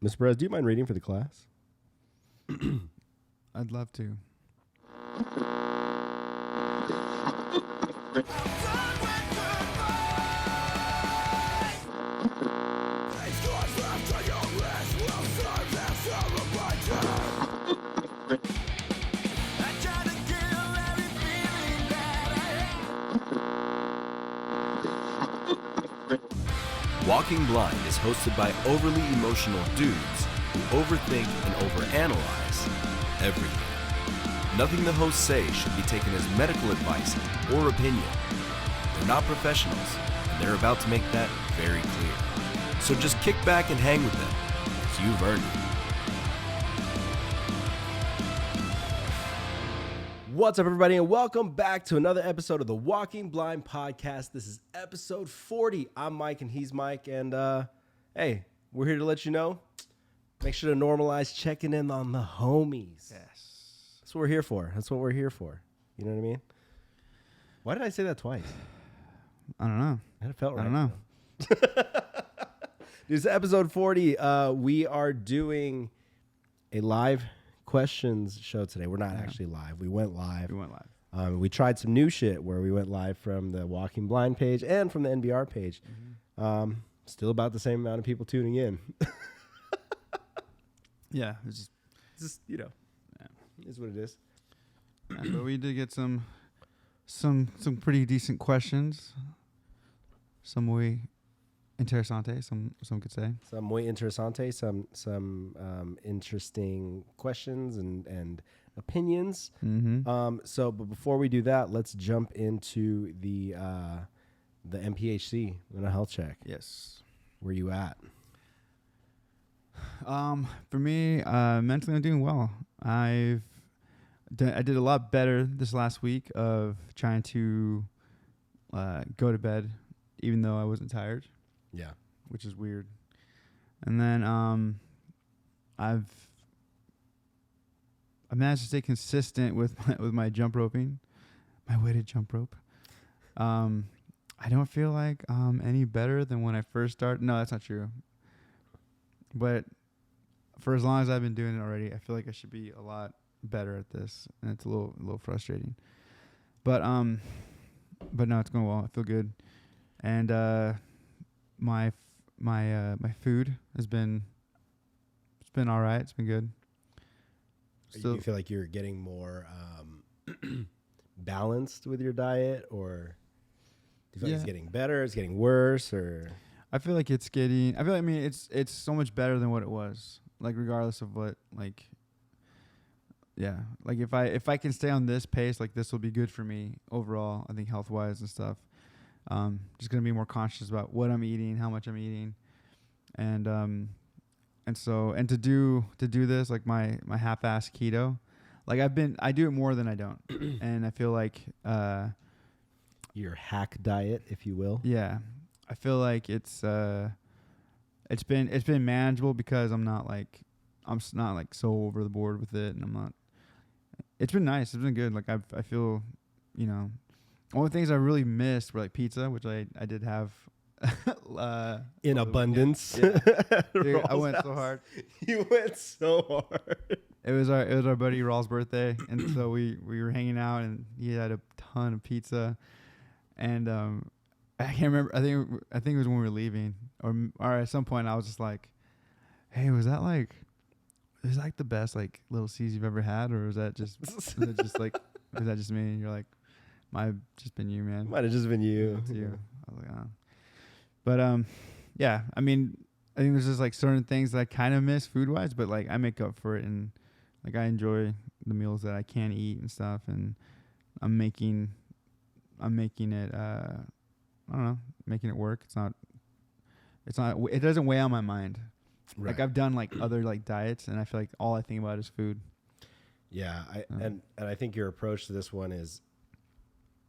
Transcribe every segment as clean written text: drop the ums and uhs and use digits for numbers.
Mr. Perez, do you mind reading for the class? I'd love to. Walking Blind is hosted by overly emotional dudes who overthink and overanalyze everything. Nothing the hosts say should be taken as medical advice or opinion. They're not professionals, and they're about to make that very clear. So just kick back and hang with them, because you've earned it. What's up, everybody, and welcome back to another episode of the Walking Blind Podcast. This is episode 40. I'm Mike, and he's Mike, and hey, we're here to let you know. Make sure to normalize checking in on the homies. Yes. That's what we're here for. That's what we're here for. You know what I mean? Why did I say that twice? I don't know. That felt right. I don't know. This is episode 40. We are doing a live questions show today. We're not actually live. We went live. We tried some new shit where we went live from the Walking Blind page and from the NBR page. Mm-hmm. Still about the same amount of people tuning in. Yeah, it's just is what it is. yeah, but we did get some pretty decent questions. Some muy interesante, some could say. Some muy interesante, some interesting questions and opinions. Mm-hmm. But before we do that, let's jump into the MPHC, mental health check. Yes. Where you at? For me, mentally, I'm doing well. I did a lot better this last week of trying to go to bed, even though I wasn't tired. Yeah, which is weird. And then I managed to stay consistent with my jump roping, my weighted jump rope. I don't feel like any better than when I first started. No, that's not true. But for as long as I've been doing it already, I feel like I should be a lot better at this, and it's a little frustrating. But no, it's going well. I feel good, and my food it's been all right. It's been good. Do you feel like you're getting more balanced with your diet, or do you feel like it's getting better? It's getting worse, or? I feel like it's so much better than what it was. Like regardless of what, like, yeah, like if I can stay on this pace, like this will be good for me overall. I think health wise and stuff. Just gonna be more conscious about what I'm eating, how much I'm eating, and to do this, like my half-ass keto, like I do it more than I don't, and I feel like your hack diet, if you will. Yeah, I feel like it's been manageable because I'm not like so over the board with it, and I'm not. It's been nice. It's been good. Like I feel, only things I really missed were like pizza, which I did have in abundance. Yeah. Dude, I went so hard. You went so hard. It was our buddy Raw's birthday, and so we were hanging out, and he had a ton of pizza, and I can't remember. I think it was when we were leaving, or at some point I was just like, "Hey, was that the best like Little C's you've ever had, or was that just is that just me?" And you're like, "Might have just been you, man. Might have just been you." It's you." I was like, "Oh." But yeah. I mean, I think there's just like certain things that I kind of miss food wise, but like I make up for it, and like I enjoy the meals that I can eat and stuff, and I'm making it. I don't know, making it work. It doesn't weigh on my mind. Right. Like I've done like other like diets, and I feel like all I think about is food. Yeah, and I think your approach to this one is,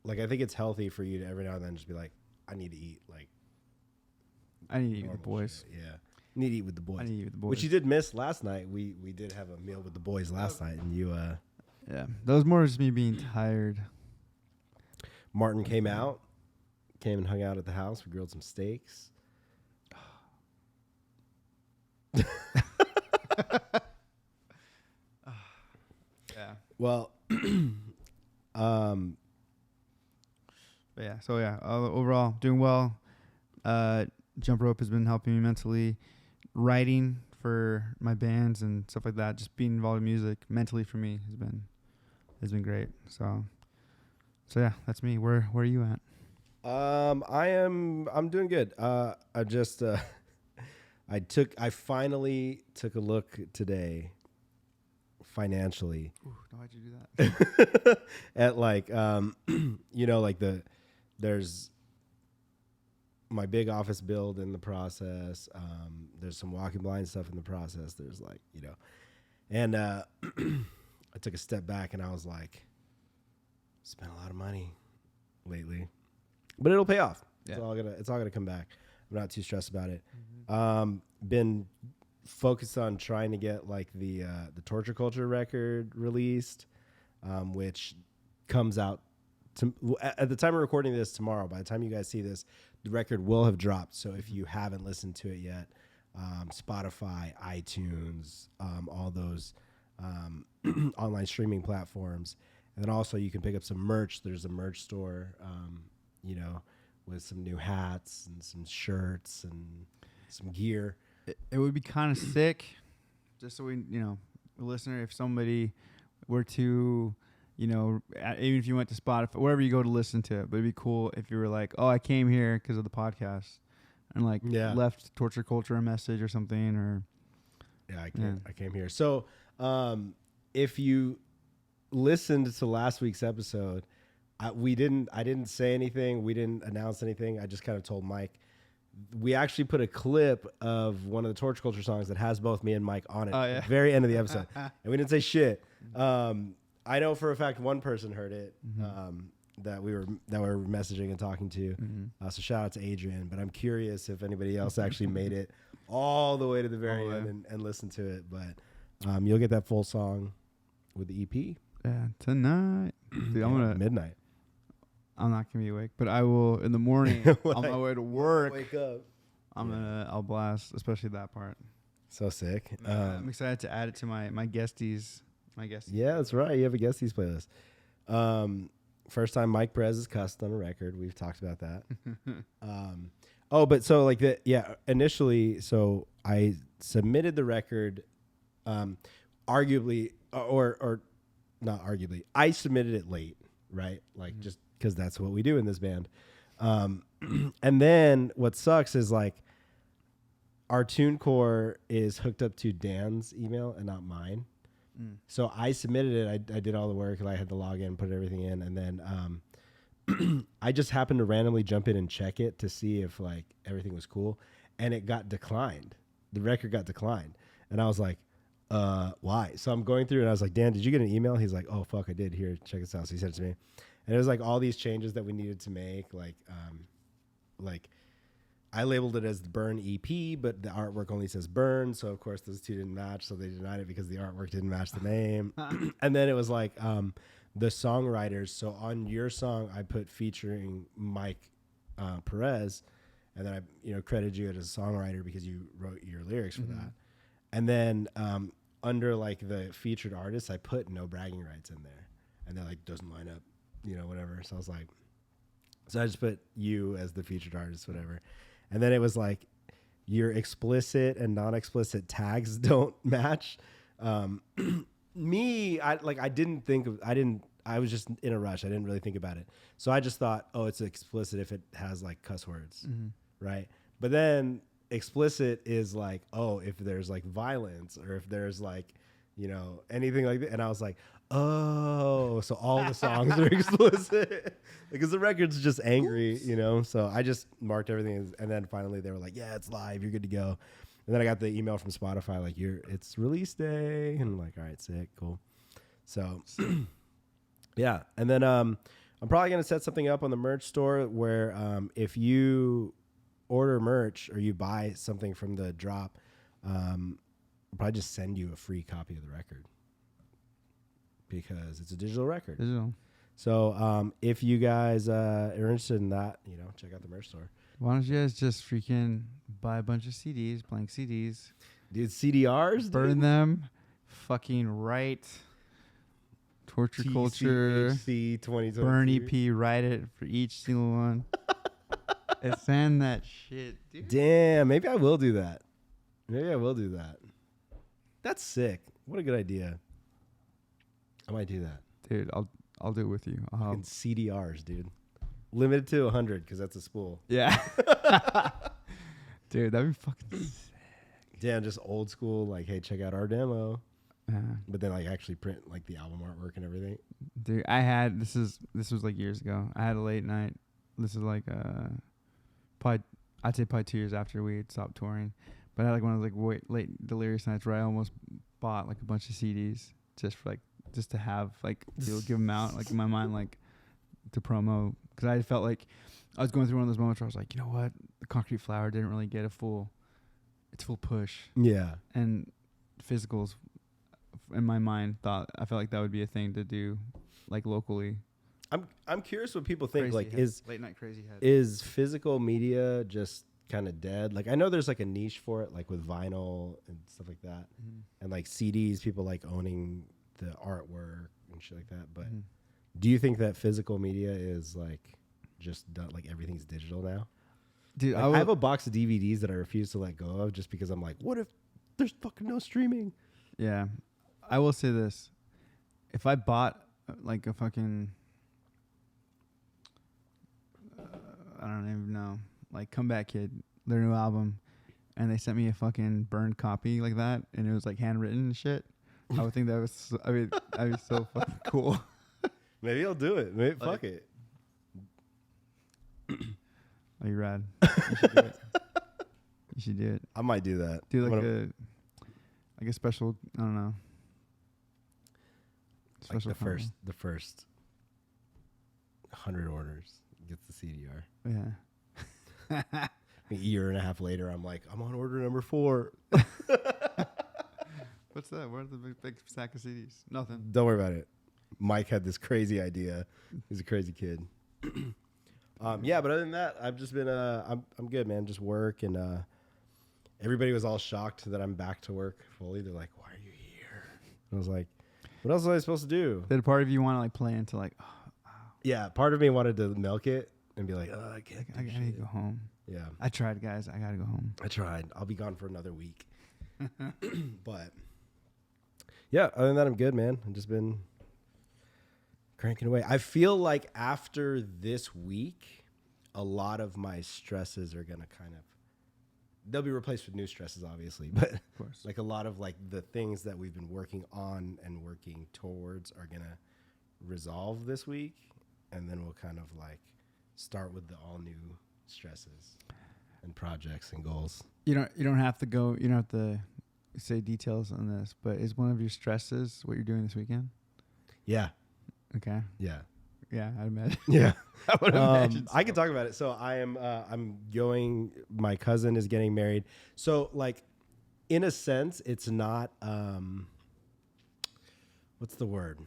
like, I think it's healthy for you to every now and then just be like, I need to eat with the boys. Shit. Yeah, need to eat with the boys. I need to eat with the boys. Which you did miss last night. We did have a meal with the boys last night, and you. Yeah, that was more just me being tired. Martin came and hung out at the house. We grilled some steaks. Well, But yeah, so yeah, overall doing well. Jump rope has been helping me mentally. Writing for my bands and stuff like that, just being involved in music mentally for me has been great. So yeah, that's me. Where are you at? I'm doing good. I just I finally took a look today financially. Ooh, why'd you do that? At like like there's my big office build in the process. There's some walking blind stuff in the process. There's and I took a step back and I was like, spent a lot of money lately, but it'll pay off. Yeah. It's all gonna come back. I'm not too stressed about it. Mm-hmm. Been focused on trying to get like the Torture Culture record released, which comes out at the time of recording this tomorrow. By the time you guys see this, the record will have dropped. So if you haven't listened to it yet, Spotify, iTunes, all those online streaming platforms. And then also you can pick up some merch. There's a merch store, with some new hats and some shirts and some gear. It would be kind of sick, just so we, listener, if somebody were to, even if you went to Spotify, wherever you go to listen to it, but it'd be cool if you were like, oh, I came here because of the podcast, and left Torture Culture a message or something, or I came here. So if you listened to last week's episode, I didn't say anything. We didn't announce anything. I just kind of told Mike. We actually put a clip of one of the Torture Culture songs that has both me and Mike on it at the very end of the episode. And we didn't say shit. I know for a fact one person heard it, that we were messaging and talking to. So shout out to Adrian. But I'm curious if anybody else actually made it all the way to the very end and listened to it. But you'll get that full song with the EP. Yeah, tonight. Dude, I'm gonna midnight. I'm not gonna be awake, but I will in the morning on my way to work. Wake up. I'll blast, especially that part. So sick. I'm excited to add it to my guesties. Yeah, that's right. You have a guesties playlist. First time Mike Perez is cussed on a record. We've talked about that. But so initially, so I submitted the record, arguably, or not arguably, I submitted it late, right? Just because that's what we do in this band. And then what sucks is our TuneCore is hooked up to Dan's email and not mine. So I submitted it. I did all the work and I had to log in, put everything in. And then I just happened to randomly jump in and check it to see if everything was cool. And it got declined. The record got declined. And I was like, why? So I'm going through and I was like, Dan, did you get an email? He's like, oh, fuck, I did. Here, check this out. So he sent it to me. And it was all these changes that we needed to make. I labeled it as the Burn EP, but the artwork only says Burn. So, of course, those two didn't match. So they denied it because the artwork didn't match the name. And then it was the songwriters. So on your song, I put featuring Mike Perez. And then I credited you as a songwriter because you wrote your lyrics for that. And then under the featured artists, I put no bragging rights in there. And they're doesn't line up, whatever. So I was so I just put you as the featured artist, whatever. And then it was your explicit and non-explicit tags don't match. I was just in a rush. I didn't really think about it. So I just thought, oh, it's explicit if it has cuss words, right? But then explicit is if there's violence or if there's anything like that. And I was like, oh, so all the songs are explicit because the record's just angry, So I just marked everything. And then finally they were like, yeah, it's live. You're good to go. And then I got the email from Spotify, it's release day. And I'm like, all right, sick, cool. So yeah. And then I'm probably going to set something up on the merch store where if you order merch or you buy something from the drop, I'll probably just send you a free copy of the record because it's a digital record. So if you guys are interested in that, check out the merch store. Why don't you guys just freaking buy a bunch of CDs, blank CDs. Dude, CDRs? Burn them, fucking write Torture culture. TCHC 2022. Bernie P. Write it for each single one. And send that shit, dude. Damn, maybe I will do that. That's sick. What a good idea. I might do that. Dude, I'll do it with you. Fucking CDRs, dude. Limited to 100 because that's a spool. Yeah. Dude, that'd be fucking sick. Damn, just old school, like, hey, check out our demo. Yeah. But then, like, actually print, like, the album artwork and everything. Dude, this was like years ago. I had a late night. This is like I'd say probably 2 years after we had stopped touring. But I had like one of those like late delirious nights where I almost bought like a bunch of CDs just to have like give them out like in my mind like to promo, because I felt like I was going through one of those moments where I was like, you know what, the Concrete Flower didn't really get its full push. Yeah. And physicals in my mind I felt like that would be a thing to do like locally. I'm curious what people think. Crazy like, head. is Late night crazy head. Is physical media just kind of dead? Like, I know there's like a niche for it, like with vinyl and stuff like that, and like CDs. People like owning the artwork and shit like that. But do you think that physical media is like just done, like everything's digital now? Dude, Like, I have a box of DVDs that I refuse to let go of just because I'm like, what if there's fucking no streaming? Yeah, I will say this: if I bought like a fucking I don't even know, like Comeback Kid, their new album, and they sent me a fucking burned copy like that, and it was like handwritten and shit, I would think that was, that'd be so fucking cool. Maybe I'll do it. Maybe, Like, fuck it. Oh, you're rad. You should do it. You should do it. I might do that. Do like a special, I don't know. Like Special the first 100 orders gets the CDR. Yeah. A year and a half later, I'm like, I'm on order number 4. What's that? Where's the big stack of CDs? Nothing. Don't worry about it. Mike had this crazy idea. He's a crazy kid. Yeah, but other than that, I've just been I'm good, man. Just work, and everybody was all shocked that I'm back to work fully. They're like, "Why are you here?" And I was like, "What else was I supposed to do?" Did a part of you want to like play into like, Yeah, part of me wanted to milk it and be like, "Oh, I can't. I need to go home." Yeah, I tried, guys. I gotta go home. I tried. I'll be gone for another week. But yeah, other than that, I'm good, man. I've just been cranking away. I feel like after this week, a lot of my stresses are gonna they'll be replaced with new stresses, obviously, but Of course. like a lot of like the things that we've been working on and working towards are gonna resolve this week, and then we'll kind of like start with the all new stresses and projects and goals. You don't have to go. You don't have to say details on this, but is one of your stresses what you're doing this weekend? Yeah. Okay. Yeah. Yeah, I'd imagine. Yeah. I would imagine. I can talk about it. So I am, I'm going, my cousin is getting married. So like, in a sense, it's not, what's the word?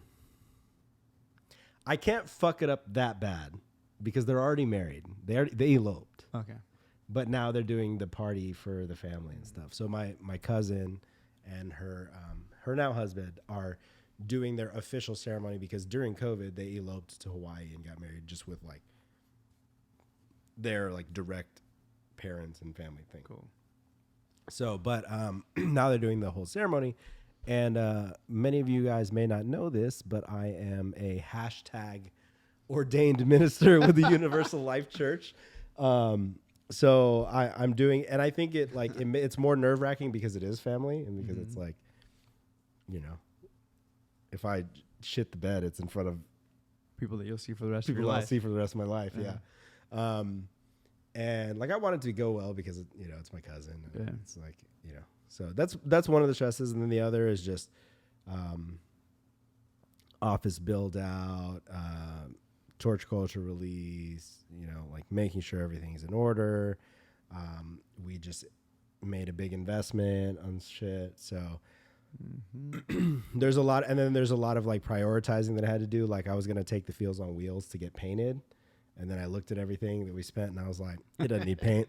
I can't fuck it up that bad because they're already married. They eloped. Okay. But now they're doing the party for the family and stuff. So my cousin and her now husband are doing their official ceremony because during COVID they eloped to Hawaii and got married just with like their like direct parents and family thing. Cool. So, but now they're doing the whole ceremony, and many of you guys may not know this, but I am a hashtag ordained minister with the Universal Life Church. So I'm doing, and I think it's more nerve wracking because it is family and because it's like, you know, if I shit the bed, it's in front of People that you'll see for the rest of people your I'll life. see for the rest of my life. Yeah. And like I want it to go well because it's my cousin. Yeah. It's like, so that's one of the stresses, and then the other is just office build out, torch culture release. Like making sure everything's in order. We just made a big investment on shit, so. There's a lot, and then there's a lot of like prioritizing that I had to do. Like I was gonna take the Fields on Wheels to get painted, and then I looked at everything that we spent, and I was like, it doesn't need paint.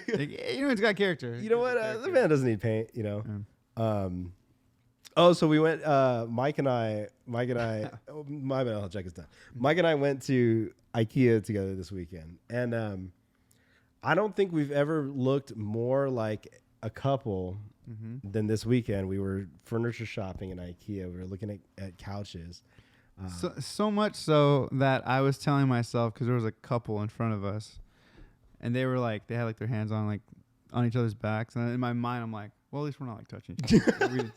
It's got character. You know what? The van doesn't need paint. Oh, so we went. Mike and I. My bad. I'll check his time. Mike and I went to IKEA together this weekend, and I don't think we've ever looked more like a couple than this weekend. We were furniture shopping in IKEA. We were looking at couches. So much so that I was telling myself, because there was a couple in front of us, and they were like, they had like their hands on each other's backs, and in my mind I'm like, well, at least we're not like touching each other.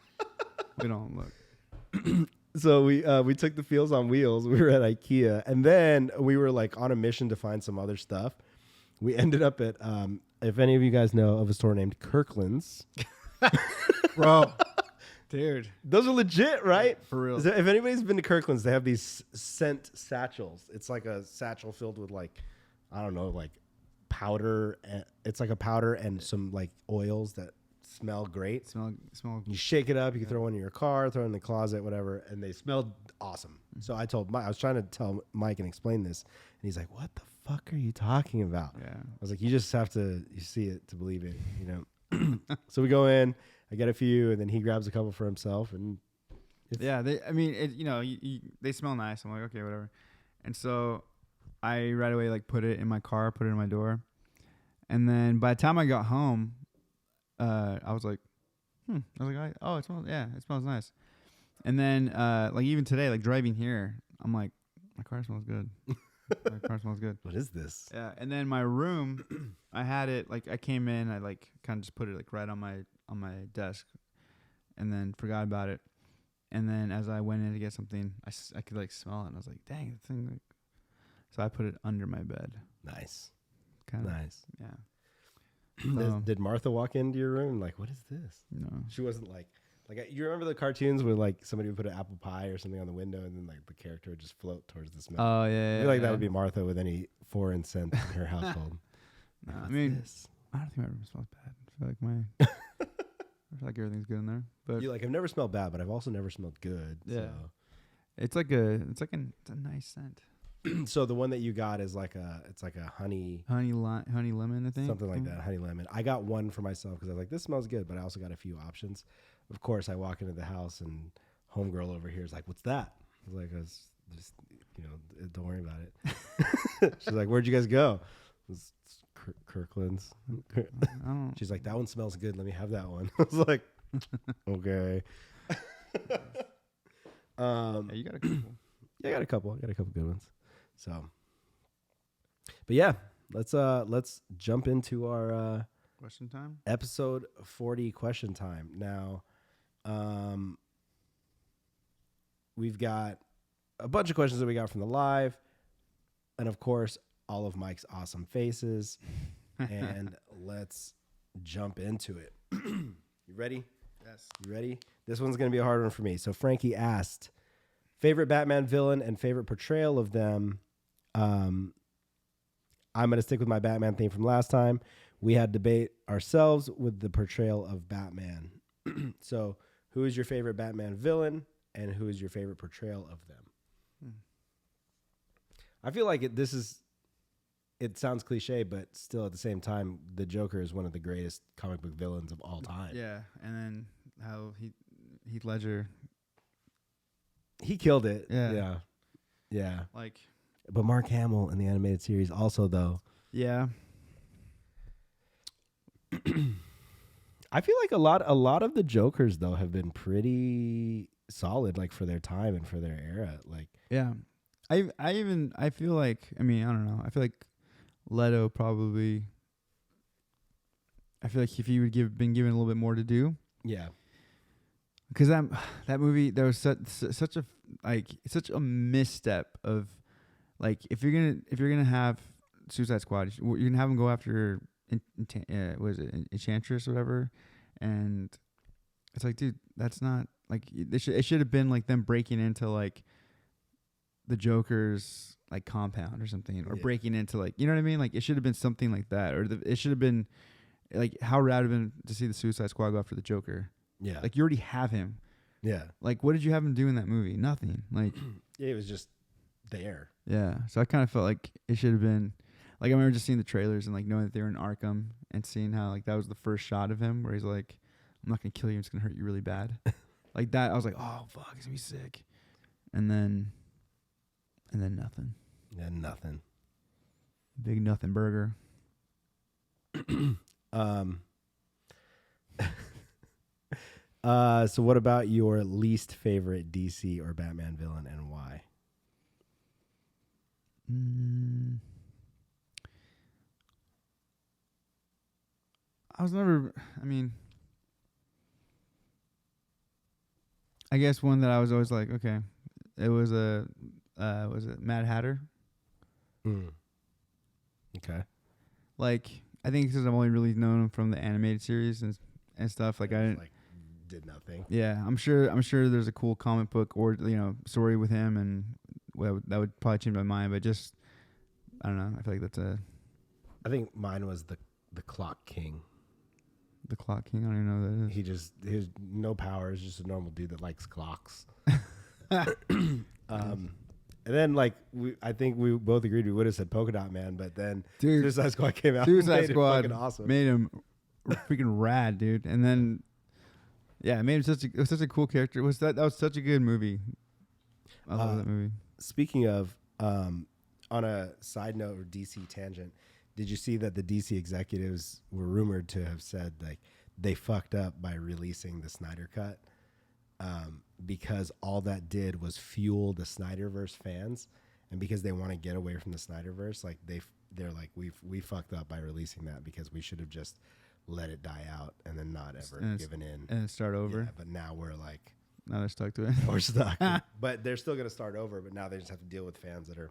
we don't look. So we took the Feels on Wheels. We were at IKEA, and then we were like on a mission to find some other stuff. We ended up at if any of you guys know of a store named Kirkland's, Bro. Dude, those are legit, right? For real. So if anybody's been to Kirkland's, they have these scent satchels. It's like a satchel filled with like, I don't know, like powder. It's like a powder and some like oils that smell great. Smell. You shake it up. You can throw one in your car, throw it in the closet, whatever, and they smelled awesome. So I told Mike, I was trying to tell Mike and explain this, and he's like, "What the fuck are you talking about?" Yeah. I was like, "You just have to see it to believe it," you know. So we go in. I get a few, and then he grabs a couple for himself, and yeah, they smell nice. I'm like, okay, whatever. And so I right away like put it in my car, put it in my door, and then by the time I got home, I was like, it smells nice. And then like even today, like driving here, I'm like, my car smells good. My car smells good. What is this? Yeah, and then my room, I had it like I came in, I like kind of just put it like right on my desk, and then forgot about it. And then as I went in to get something, I could like smell it, and I was like, dang, the thing. Like, so I put it under my bed. Nice. Kind of Nice. Yeah. Did Martha walk into your room like, what is this? No. She wasn't like you remember the cartoons where like somebody would put an apple pie or something on the window, and then like the character would just float towards the smell. Oh yeah. I feel like that would be Martha with any foreign scent in her household. No, What's I mean, this? I don't think my room smells bad. I feel like everything's good in there. But You're like, I've never smelled bad, but I've also never smelled good. Yeah. It's a nice scent. So the one that you got is like a honey lemon, I think. something like that, honey lemon. I got one for myself because I was like, this smells good, but I also got a few options. Of course, I walk into the house and homegirl over here is like, what's that? I was like, just don't worry about it. She's like, where'd you guys go? It's Kirkland's. She's like, that one smells good. Let me have that one. I was like, okay. You got a couple. Yeah, I got a couple good ones. So, but yeah, let's jump into our Question time. episode 40 question time. Now, we've got a bunch of questions that we got from the live, and of course, all of Mike's awesome faces. And let's jump into it. You ready? Yes. You ready? This one's gonna be a hard one for me. So Frankie asked, favorite Batman villain and favorite portrayal of them. I'm going to stick with my Batman theme from last time. We had debate ourselves with the portrayal of Batman. So who is your favorite Batman villain and who is your favorite portrayal of them? I feel like it sounds cliche, but still at the same time, the Joker is one of the greatest comic book villains of all time. Yeah, and then how Heath Ledger. He killed it. Yeah. Yeah. Like, but Mark Hamill in the animated series also, though. Yeah. I feel like a lot of the Jokers, though, have been pretty solid, like for their time and for their era. Like, yeah. I feel like, I mean, I don't know. I feel like Leto probably, I feel like if he would been given a little bit more to do. yeah. Because that movie, there was such a misstep of, like, if you're gonna have Suicide Squad, you're gonna have them go after Enchantress or whatever, and it's like, dude, that's not like it should have been like them breaking into like the Joker's like compound or something, or breaking into, like, you know what I mean? Like, it should have been something like that, or it should have been like, how rad would have been to see the Suicide Squad go after the Joker. Yeah. Like, you already have him. Yeah. Like, what did you have him do in that movie? Nothing. Like, Yeah, it was just there. yeah. So I kind of felt like it should have been, like, I remember just seeing the trailers and like knowing that they were in Arkham and seeing how like that was the first shot of him where he's like, I'm not gonna kill you, I'm just gonna hurt you really bad. Like that, I was like, oh fuck, it's gonna be sick. And then nothing. Yeah, nothing. Big nothing burger. So what about your least favorite DC or Batman villain and why? I guess one that I was always like, okay, it was was it Mad Hatter? Okay. Like, I think because I've only really known him from the animated series and stuff. Like, I didn't. Like, did nothing. Yeah, I'm sure there's a cool comic book or story with him, and that would probably change my mind. But just, I don't know. I feel like that's I think mine was the Clock King. The Clock King. I don't even know what that is. He just his no powers, just a normal dude that likes clocks. And then I think we both agreed we would have said Polka Dot Man, but then Suicide Squad came out. Suicide Squad fucking awesome. made him freaking rad, dude. And then it made him it was such a cool character. That was such a good movie. I love that movie. Speaking of, on a side note or DC tangent, did you see that the DC executives were rumored to have said like they fucked up by releasing the Snyder Cut? Because all that did was fuel the Snyderverse fans, and because they want to get away from the Snyderverse, like they're like we fucked up by releasing that because we should have just let it die out and then not ever given in and start over. Yeah, but now now they're stuck to it. We're stuck. But they're still gonna start over. But now they just have to deal with fans that are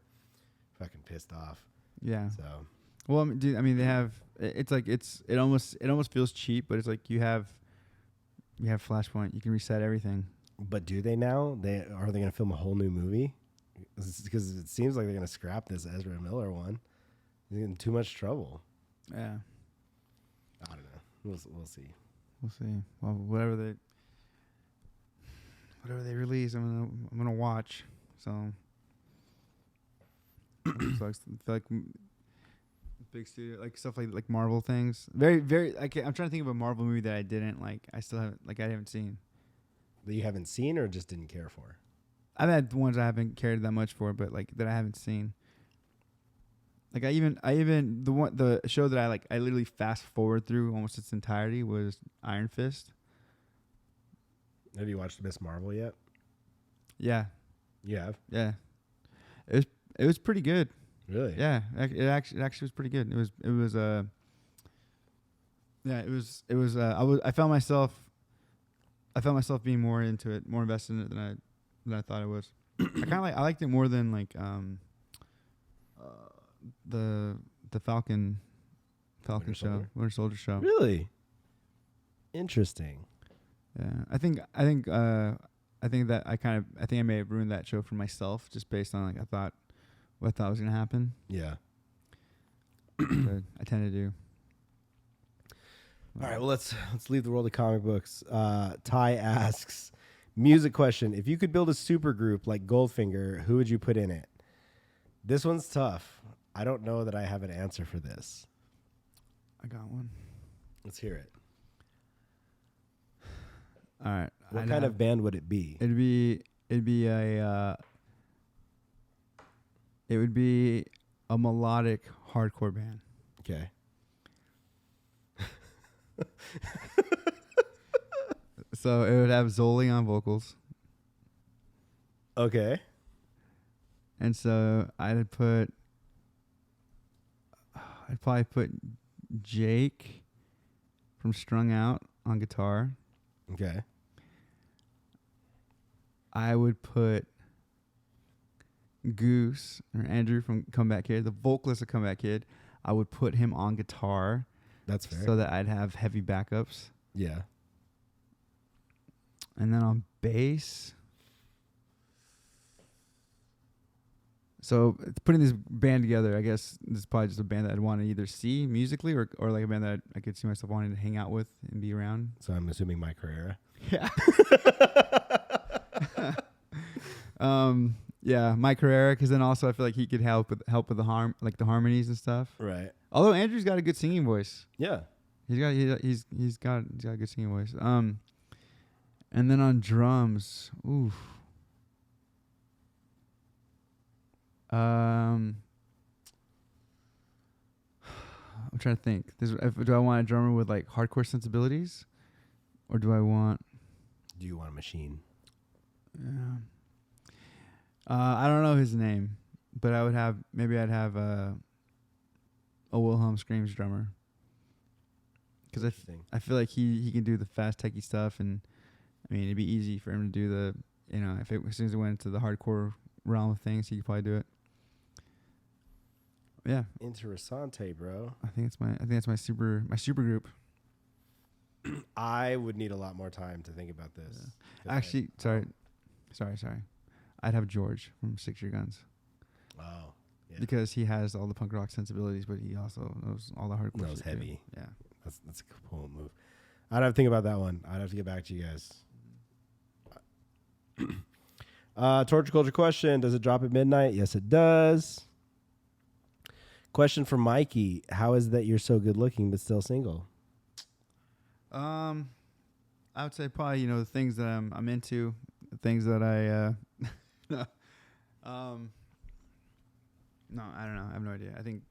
fucking pissed off. Yeah. So. Well, dude, I mean, they have. It's like it almost feels cheap, but it's like you have Flashpoint. You can reset everything. But do they now? Are they going to film a whole new movie? Because it seems like they're going to scrap this Ezra Miller one. They're in too much trouble. Yeah. I don't know. We'll see. We'll see. Well, whatever they release, I'm gonna watch. So. It sucks. I feel like big studio, like stuff like Marvel things. Very, very. I'm trying to think of a Marvel movie that I didn't like. I haven't seen. That you haven't seen or just didn't care for? I've had ones I haven't cared that much for, but like that I haven't seen. Like I even the show that I literally fast forward through almost its entirety was Iron Fist. Have you watched Miss Marvel yet? Yeah. You have? Yeah. It was pretty good. Really? Yeah. It actually was pretty good. I found myself being more into it, more invested in it than I thought I was. I liked it more than the Falcon show, Winter Soldier show. Really? Interesting. Yeah. I think I may have ruined that show for myself just based on what I thought was gonna happen. Yeah. But I tend to do. All right, well let's leave the world of comic books. Ty asks, music question: if you could build a super group like Goldfinger, who would you put in it? This one's tough. I don't know that I have an answer for this. I got one. Let's hear it. All right. What kind of band would it be? It would be a melodic hardcore band. Okay. So it would have Zoli on vocals. Okay. And so I'd probably put Jake from Strung Out on guitar. Okay. I would put Goose or Andrew from Comeback Kid, the vocalist of Comeback Kid. I would put him on guitar. That's fair. So that I'd have heavy backups. Yeah. And then on bass. So putting this band together, I guess this is probably just a band that I'd want to either see musically or like a band that I could see myself wanting to hang out with and be around. So I'm assuming Mike Herrera. Yeah. Yeah, Mike Herrera, because then also I feel like he could help with the harmonies and stuff. Right. Although Andrew's got a good singing voice. Yeah. He's got a good singing voice. And then on drums, oof. I'm trying to think. Do I want a drummer with like hardcore sensibilities, or do I want? Do you want a machine? Yeah. I don't know his name, but I'd have a Wilhelm Screams drummer. Because I feel like he can do the fast techie stuff, and I mean it'd be easy for him to do the as soon as it went into the hardcore realm of things, he could probably do it. Yeah. Interessante, bro. I think that's my super group. I would need a lot more time to think about this. Yeah. Actually, sorry. I'd have George from 6 Year Guns. Oh. Yeah. Because he has all the punk rock sensibilities, but he also knows all the hardcore. Knows heavy. Too. Yeah. That's a cool move. I'd have to think about that one. I'd have to get back to you guys. Torture culture question. Does it drop at midnight? Yes, it does. Question for Mikey. How is that you're so good looking but still single? I would say probably, the things that I'm into, the things that I no, I don't know. I have no idea. I think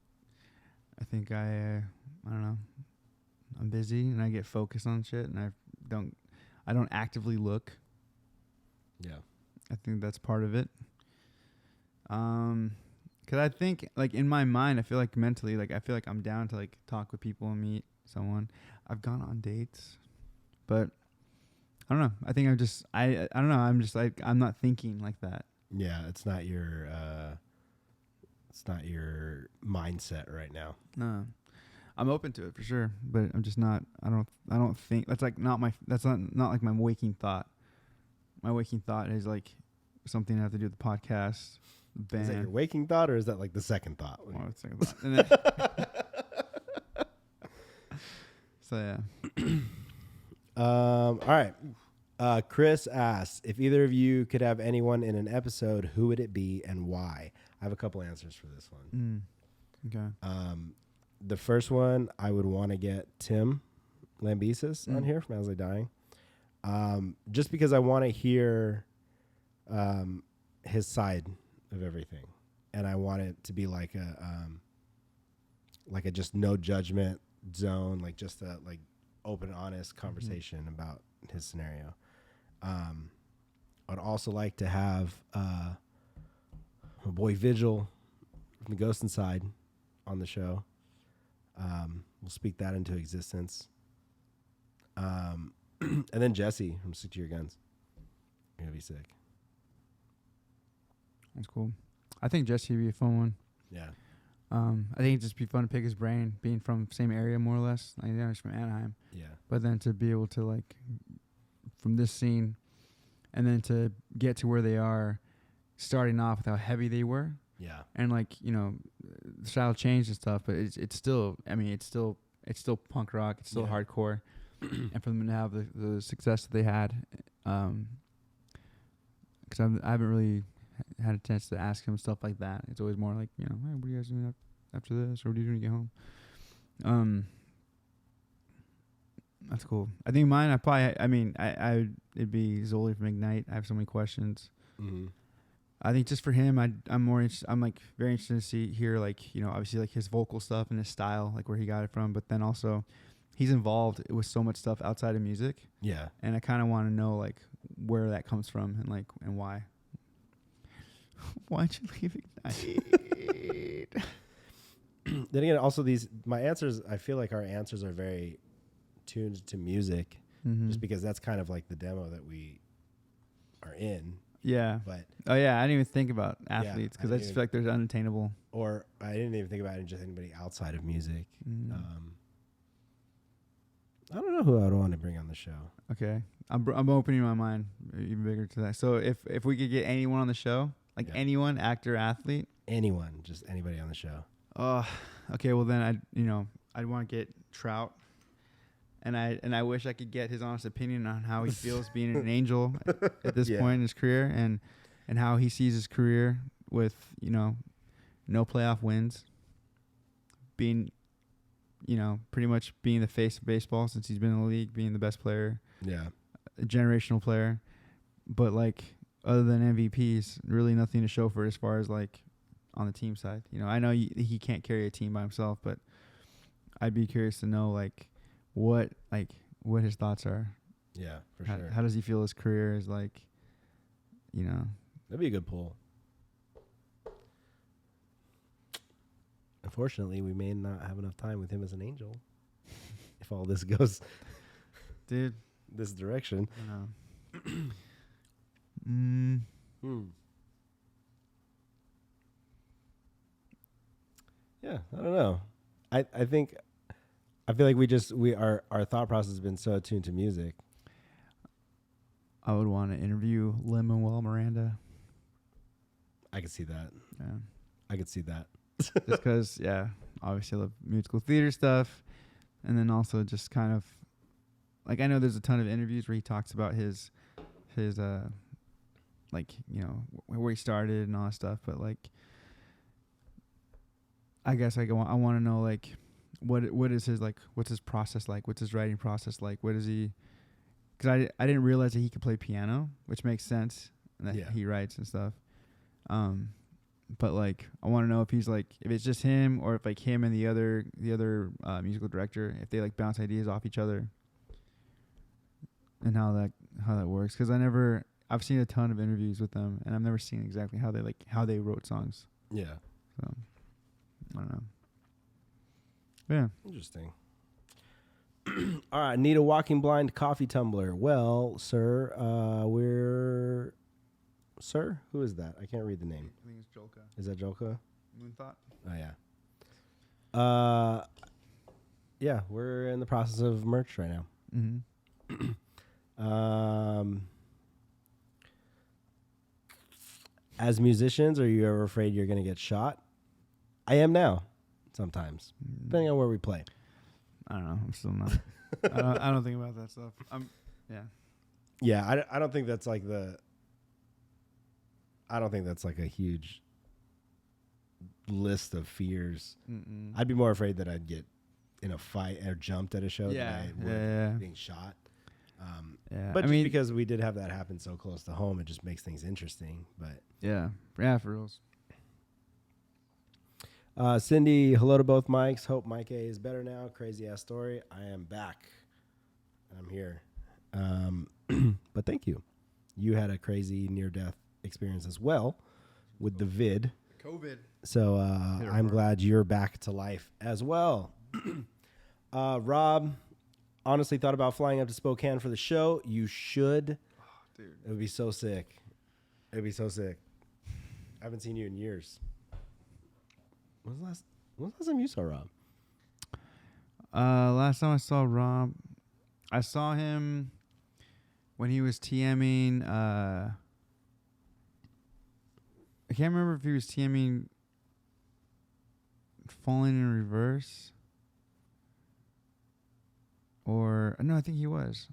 I don't know. I'm busy and I get focused on shit, and I don't actively look. Yeah. I think that's part of it. 'Cause I think, like, in my mind, I feel like mentally, like, I feel like I'm down to, like, talk with people and meet someone. I've gone on dates, but I don't know. I think I don't know. I'm just like, I'm not thinking like that. Yeah, it's not your mindset right now. No, I'm open to it for sure, but I'm just not. I don't think that's like not my. That's not like my waking thought. My waking thought is like something I have to do with the podcast. Band. Is that your waking thought, or is that like the second thought? Well, second thought. And then so yeah. All right. Chris asks, if either of you could have anyone in an episode, who would it be and why? I have a couple answers for this one. Okay. The first one, I would want to get Tim Lambesis on here from As I Dying. Just because I want to hear his side of everything. And I want it to be like a just no judgment zone, like just a like open, honest conversation about his scenario. I'd also like to have my boy Vigil from the Ghost Inside on the show. We'll speak that into existence. And then Jesse from 6 Year Guns. Gonna be sick. That's cool. I think Jesse would be a fun one. Yeah. I think it'd just be fun to pick his brain, being from the same area more or less. I know he's from Anaheim. Yeah. But then to be able to, like, from this scene, and then to get to where they are, starting off with how heavy they were. Yeah. And, like, the style changed and stuff, but it's still, I mean, it's still punk rock. It's still hardcore. And for them to have the success that they had, because I haven't really had a chance to ask him stuff like that. It's always more like, hey, what are you guys doing after this, or what are you doing to get home? That's cool. I think mine, it'd be Zoli from Ignite. I have so many questions. Mm-hmm. I think just for him, I'm more interested. I'm like very interested to hear like, obviously like his vocal stuff and his style, like where he got it from, but then also he's involved with so much stuff outside of music. Yeah. And I kind of want to know like where that comes from and like, and why. Why'd you leave Ignite? Then again, also my answers, I feel like our answers are very tuned to music, just because that's kind of like the demo that we are in. Yeah. But I didn't even think about athletes because I just feel like there's unattainable. Or I didn't even think about it just anybody outside of music. I don't know who I would want to bring on the show. Okay, I'm opening my mind even bigger to that. So if we could get anyone on the show, like anyone, actor, athlete, anyone, just anybody on the show. Okay. Well then I'd want to get Trout. And I wish I could get his honest opinion on how he feels being an Angel at this point in his career, and how he sees his career with, no playoff wins, being, pretty much being the face of baseball since he's been in the league, being the best player a generational player, but like other than MVPs, really nothing to show for it as far as like on the team side. You know, I know he can't carry a team by himself, but I'd be curious to know like what his thoughts are. Yeah, for sure. How does he feel his career is like? You know, that'd be a good poll. Unfortunately, we may not have enough time with him as an Angel if all this goes, dude, this direction. I know. Yeah, I don't know. I feel like our thought process has been so attuned to music. I would want to interview Lin-Manuel Miranda. I could see that. Yeah, I could see that. just because, yeah, obviously I love musical theater stuff, and then also just kind of like I know there's a ton of interviews where he talks about his like, you know, where he started and all that stuff, but like I guess like I want to know like what is his like, what's his process like, what's his writing process like, what is he, because I didn't realize that he could play piano, which makes sense, and that he writes and stuff. But like I want to know if he's like, if it's just him or if like him and the other musical director, if they like bounce ideas off each other, and how that works. Because I've seen a ton of interviews with them, and I've never seen exactly how they wrote songs. Yeah. So I don't know. Yeah. Interesting. All right, need a walking blind coffee tumbler. Well, sir, Sir? Who is that? I can't read the name. I think it's Jolka. Is that Jolka? Moonthought. Oh, yeah. Yeah, we're in the process of merch right now. Mm-hmm. As musicians, are you ever afraid you're going to get shot? I am now, sometimes, depending on where we play. I don't know. I'm still not. I don't think about that stuff. Yeah. Yeah, I don't think that's like a huge list of fears. Mm-mm. I'd be more afraid that I'd get in a fight or jumped at a show than I would being shot. But just because we did have that happen so close to home, it just makes things interesting. But yeah, for reals. Cindy, hello to both mics. Hope Mike A is better now. Crazy ass story. I am back. I'm here. But thank you. You had a crazy near-death experience as well with the vid. COVID. So I'm glad you're back to life as well. Rob, honestly thought about flying up to Spokane for the show. You should. Oh, dude. It would be so sick. It'd be so sick. I haven't seen you in years. When was the last time you saw Rob? Last time I saw Rob, I saw him when he was TMing. I can't remember if he was TMing Falling in Reverse or no, I think he was.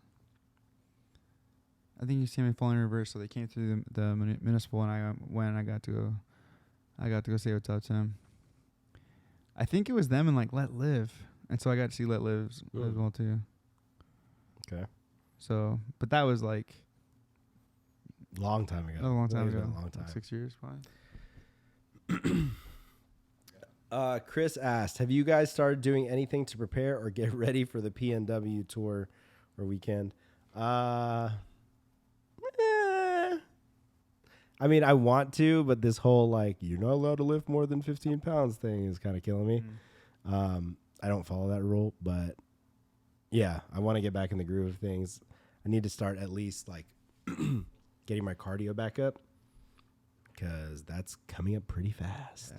I think he was TMing Falling in Reverse, so they came through the municipal, and I got to go say what's up to him. I think it was them and like Let Live, and so I got to see Let Live as well too. Okay. So, but that was like long time ago. A long time ago. A long time. Like 6 years, probably. Chris asked, have you guys started doing anything to prepare or get ready for the PNW tour or weekend? I mean, I want to, but this whole like you're not allowed to lift more than 15 pounds thing is kind of killing me. I don't follow that rule, but yeah, I want to get back in the groove of things. I need to start at least like getting my cardio back up because that's coming up pretty fast.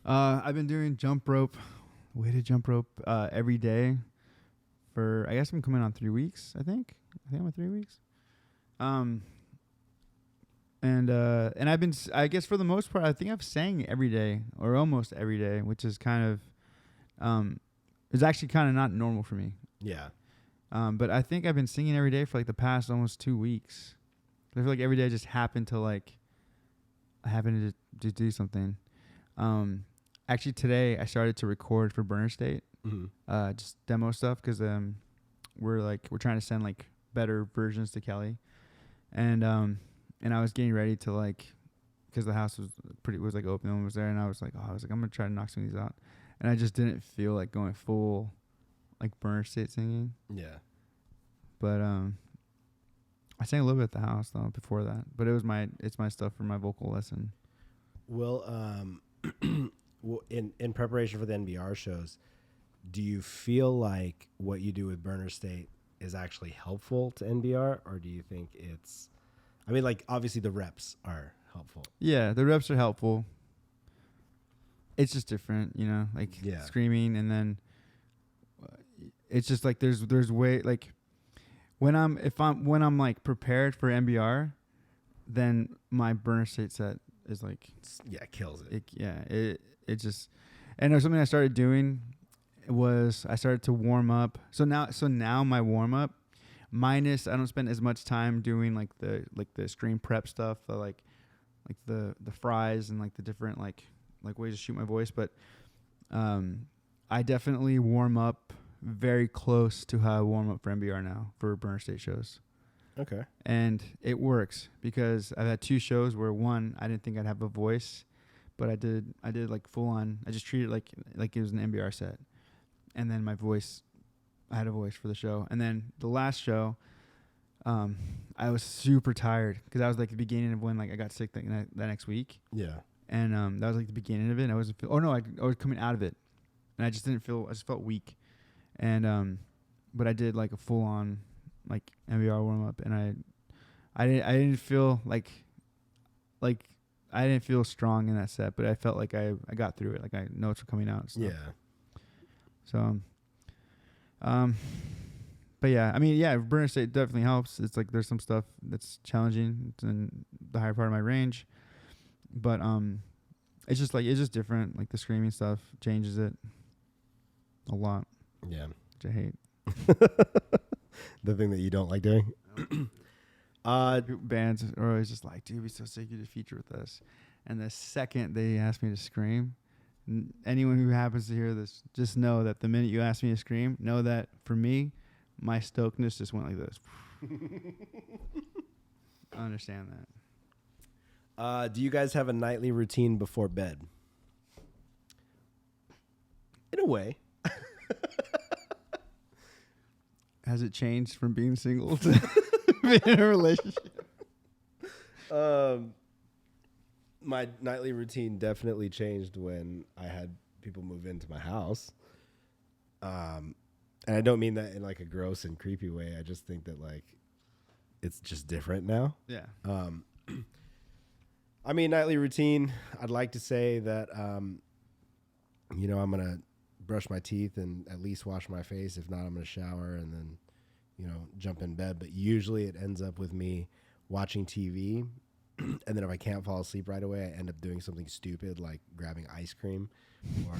Yeah. I've been doing weighted jump rope every day for, I guess I'm coming on 3 weeks, I think I'm at 3 weeks. And I've been, I guess for the most part, I think I've sang every day or almost every day, which is kind of, is actually kind of not normal for me. Yeah. But I think I've been singing every day for like the past almost 2 weeks. I feel like every day I just happened to do something. Actually today I started to record for Burner State, just demo stuff. Cause, we're trying to send like better versions to Kelly, and I was getting ready to like, because the house was like open, no one was there, and I was like I'm gonna try to knock some of these out, and I just didn't feel like going full like burner state singing. Yeah. But I sang a little bit at the house though before that, but it's my stuff for my vocal lesson. Well, in preparation for the NBR shows, do you feel like what you do with burner state is actually helpful to NBR, or do you think it's, I mean, like obviously the reps are helpful. Yeah, the reps are helpful. It's just different, you know, like screaming, and then it's just like there's way like when I'm like prepared for NBR, then my burner state set is like kills it. It just, and there's something I started doing was I started to warm up. So now my warm up minus I don't spend as much time doing like the screen prep stuff, like the fries and like the different like ways to shoot my voice, but I definitely warm up very close to how I warm up for NBR now for burner state shows. Okay. And it works because I've had 2 shows where one, I didn't think I'd have a voice, but I did like full on. I just treated it like it was an NBR set. And then I had a voice for the show. And then the last show, I was super tired because that was like the beginning of when like I got sick that next week. Yeah. And that was like the beginning of it. And I wasn't I was coming out of it. And I just felt weak. And but I did like a full on like NBR warm up, and I didn't feel like I didn't feel strong in that set, but I felt like I got through it. Like I notes were coming out. Yeah. So, but yeah, I mean, yeah, burner state definitely helps. It's like there's some stuff that's challenging. It's in the higher part of my range, but it's just different. Like the screaming stuff changes it a lot. Yeah. Which I hate. The thing that you don't like doing. Bands are always just like, dude, we so sick you to feature with us. And the second they ask me to scream, anyone who happens to hear this, just know that the minute you ask me to scream, know that for me, my stokedness just went like this. I understand that. Do you guys have a nightly routine before bed? In a way. Has it changed from being single to being in a relationship? My nightly routine definitely changed when I had people move into my house. And I don't mean that in like a gross and creepy way. I just think that like it's just different now. Yeah. I mean, nightly routine, I'd like to say that, you know, I'm going to brush my teeth and at least wash my face. If not, I'm going to shower and then, you know, jump in bed. But usually it ends up with me watching TV. And then if I can't fall asleep right away, I end up doing something stupid like grabbing ice cream or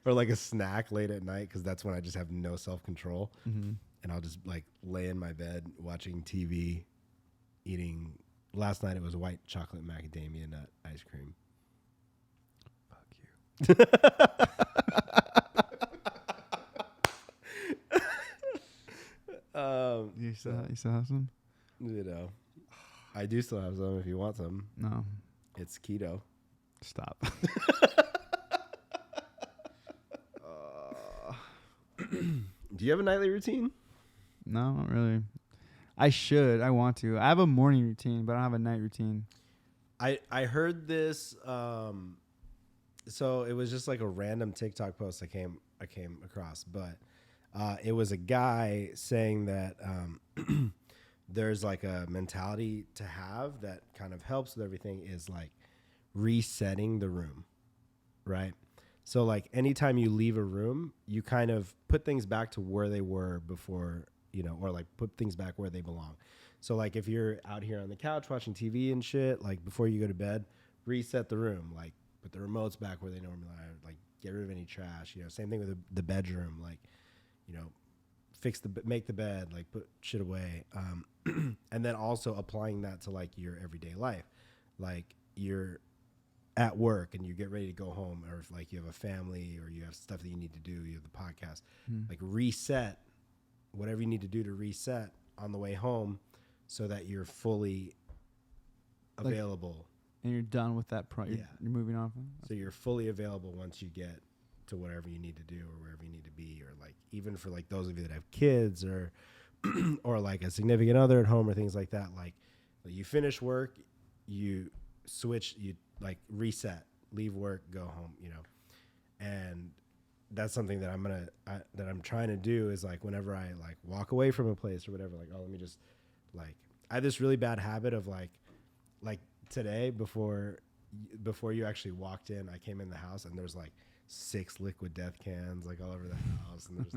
or like a snack late at night, because that's when I just have no self-control. Mm-hmm. And I'll just like lay in my bed watching TV, eating. Last night it was white chocolate macadamia nut ice cream. Fuck you. You still have some? You know, I do still have some if you want some. No. It's keto. Stop. Do you have a nightly routine? No, not really. I should. I want to. I have a morning routine, but I don't have a night routine. I heard this. So it was just like a random TikTok post I came across, but it was a guy saying that there's like a mentality to have that kind of helps with everything is like resetting the room, right? So like anytime you leave a room, you kind of put things back to where they were before, you know, or like put things back where they belong. So like if you're out here on the couch watching TV and shit, like before you go to bed, reset the room, like put the remotes back where they normally are, like get rid of any trash, you know, same thing with the bedroom, like, you know, make the bed, like put shit away. And then also applying that to like your everyday life. Like you're at work and you get ready to go home, or if like you have a family or you have stuff that you need to do, you have the podcast, like reset whatever you need to do to reset on the way home, so that you're fully available. And you're done with that. You're moving on. So you're fully available once you get to whatever you need to do or wherever you need to be, or like even for like those of you that have kids or or like a significant other at home or things like that. Like you finish work, you switch, you like reset, leave work, go home, you know. And that's something that I'm trying to do is like whenever I like walk away from a place or whatever, like, oh, let me just like, I have this really bad habit of like today before you actually walked in, I came in the house and there's like 6 liquid death cans like all over the house, and there's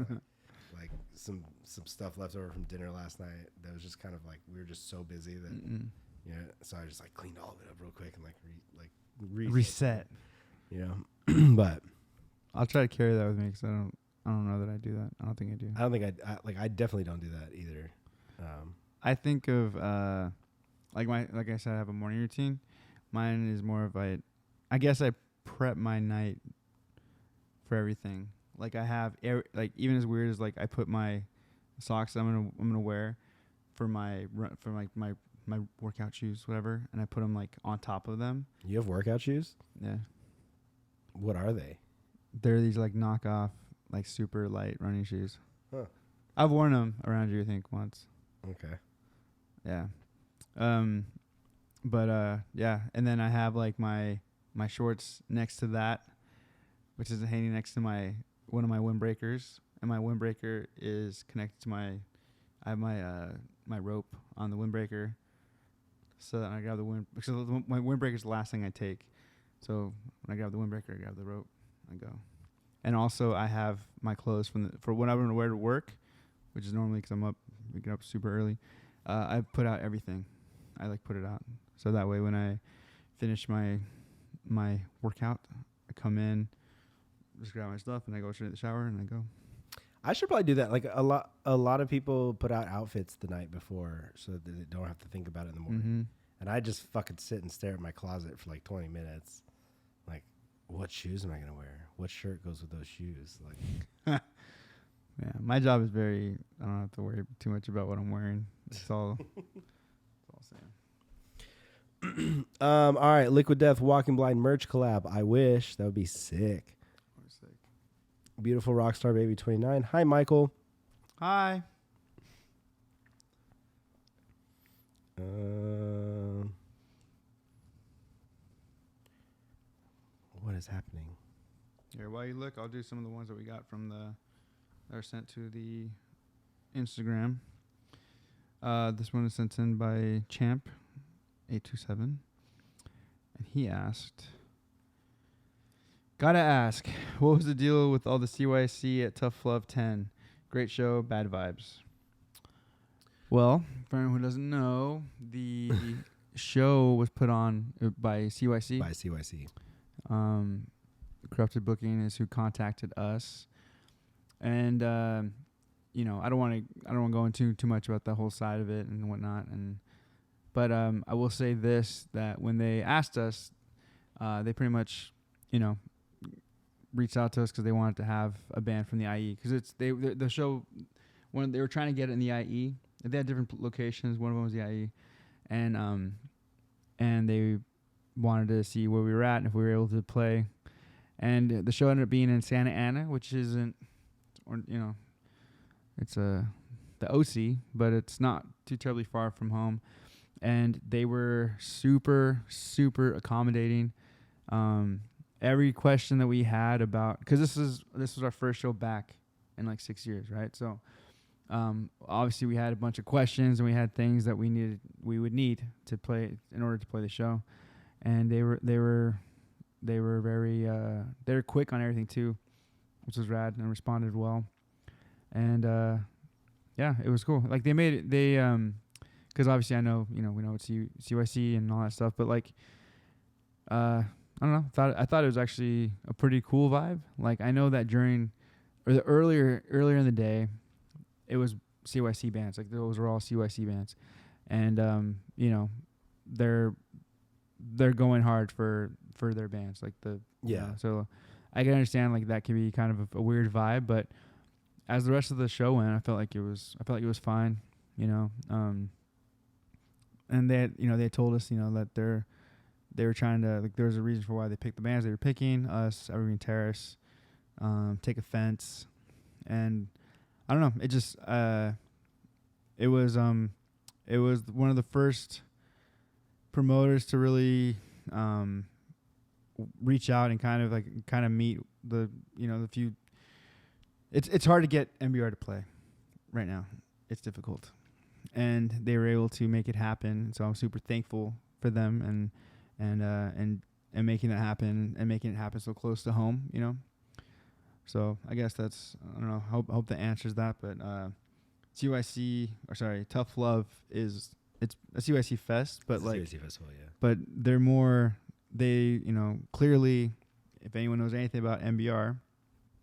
like some stuff left over from dinner last night that was just kind of like we were just so busy that so I just like cleaned all of it up real quick and like reset, you know. But I'll try to carry that with me because I don't know that I do that. I don't think I do. I don't think I definitely don't do that either. I think of like I said, I have a morning routine. Mine is more of I guess I prep my night for everything. Like I have like even as weird as like I put my socks I'm gonna wear for my workout shoes, whatever, and I put them like on top of them. You have workout shoes? Yeah. What are they? They're these like knockoff, like super light running shoes. Huh. I've worn them around you, I think, once. Okay. Yeah. But yeah, and then I have like my shorts next to that, which is hanging next to one of my windbreakers, and my windbreaker is connected to I have my rope on the windbreaker, so that I grab because my windbreaker is the last thing I take. So when I grab the windbreaker, I grab the rope, I go. And also I have my clothes for what I'm gonna wear to work, which is normally because we get up super early. I put out everything. I like put it out. So that way when I finish my workout, I come in, just grab my stuff, and I go straight to the shower, and I go. I should probably do that. Like a lot of people put out outfits the night before so that they don't have to think about it in the morning. Mm-hmm. And I just fucking sit and stare at my closet for like 20 minutes. Like, what shoes am I going to wear? What shirt goes with those shoes? Like, yeah, my job is I don't have to worry too much about what I'm wearing. It's all same. All right, Liquid Death Walking Blind merch collab. I wish. That would be sick. Beautiful Rockstar Baby 29. Hi, Michael. Hi. What is happening? Here, while you look, I'll do some of the ones that we got from that are sent to the Instagram. This one is sent in by Champ827, and he asked, "Gotta ask, what was the deal with all the CYC at Tough Love 10? Great show, bad vibes." Well, for anyone who doesn't know, the show was put on by CYC. By CYC. Corrupted Booking is who contacted us, and I don't want to go into too much about the whole side of it and whatnot, but I will say this, that when they asked us, they pretty much reached out to us because they wanted to have a band from the IE, because the show, when they were trying to get it in the IE, they had different locations. One of them was the IE, and they wanted to see where we were at and if we were able to play. And the show ended up being in Santa Ana, which isn't, it's the OC, but it's not too terribly far from home. And they were super, super accommodating. Every question that we had about, because this was our first show back in like 6 years, right? So obviously we had a bunch of questions, and we had things that we would need to play in order to play the show. And they were very they were quick on everything too, which was rad, and responded well. And yeah, it was cool. Like they made it, because obviously I know we know it's CYC and all that stuff, but like I don't know, I thought it was actually a pretty cool vibe. Like I know that earlier in the day, it was CYC bands. Like those were all CYC bands, and they're going hard for their bands, like so I can understand like that can be kind of a weird vibe, but as the rest of the show went, I felt like it was fine, you know. And they told us, you know, that they were trying to, like, there was a reason for why they picked the bands they were picking, us, Evergreen Terrace, Take Offense, and I don't know, it just it was one of the first promoters to really reach out and kind of meet the few. It's hard to get MBR to play right now. It's difficult, and they were able to make it happen. So I'm super thankful for them and making that happen and making it happen so close to home. You know, so I guess that's, I don't know. Hope that answers that. But Tough Love it's a CYC fest, but it's like CYC festival, yeah. But they're more, clearly, if anyone knows anything about MBR,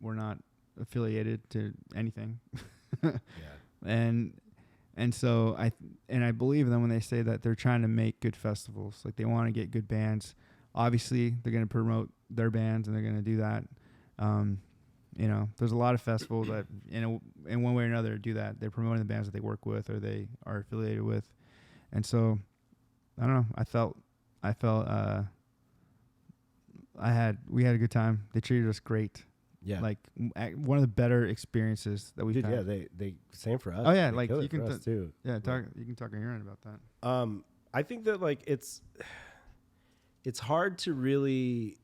we're not affiliated to anything. Yeah. And so I believe them when they say that they're trying to make good festivals. Like, they want to get good bands. Obviously, they're going to promote their bands, and they're going to do that. You know, there's a lot of festivals that in one way or another do that. They're promoting the bands that they work with or they are affiliated with. And so, I don't know. We had a good time. They treated us great. Yeah. Like, one of the better experiences that we've had. Yeah, they same for us. Oh yeah, they like you can too. Yeah, you can talk in your end about that. I think that, like, it's hard to really,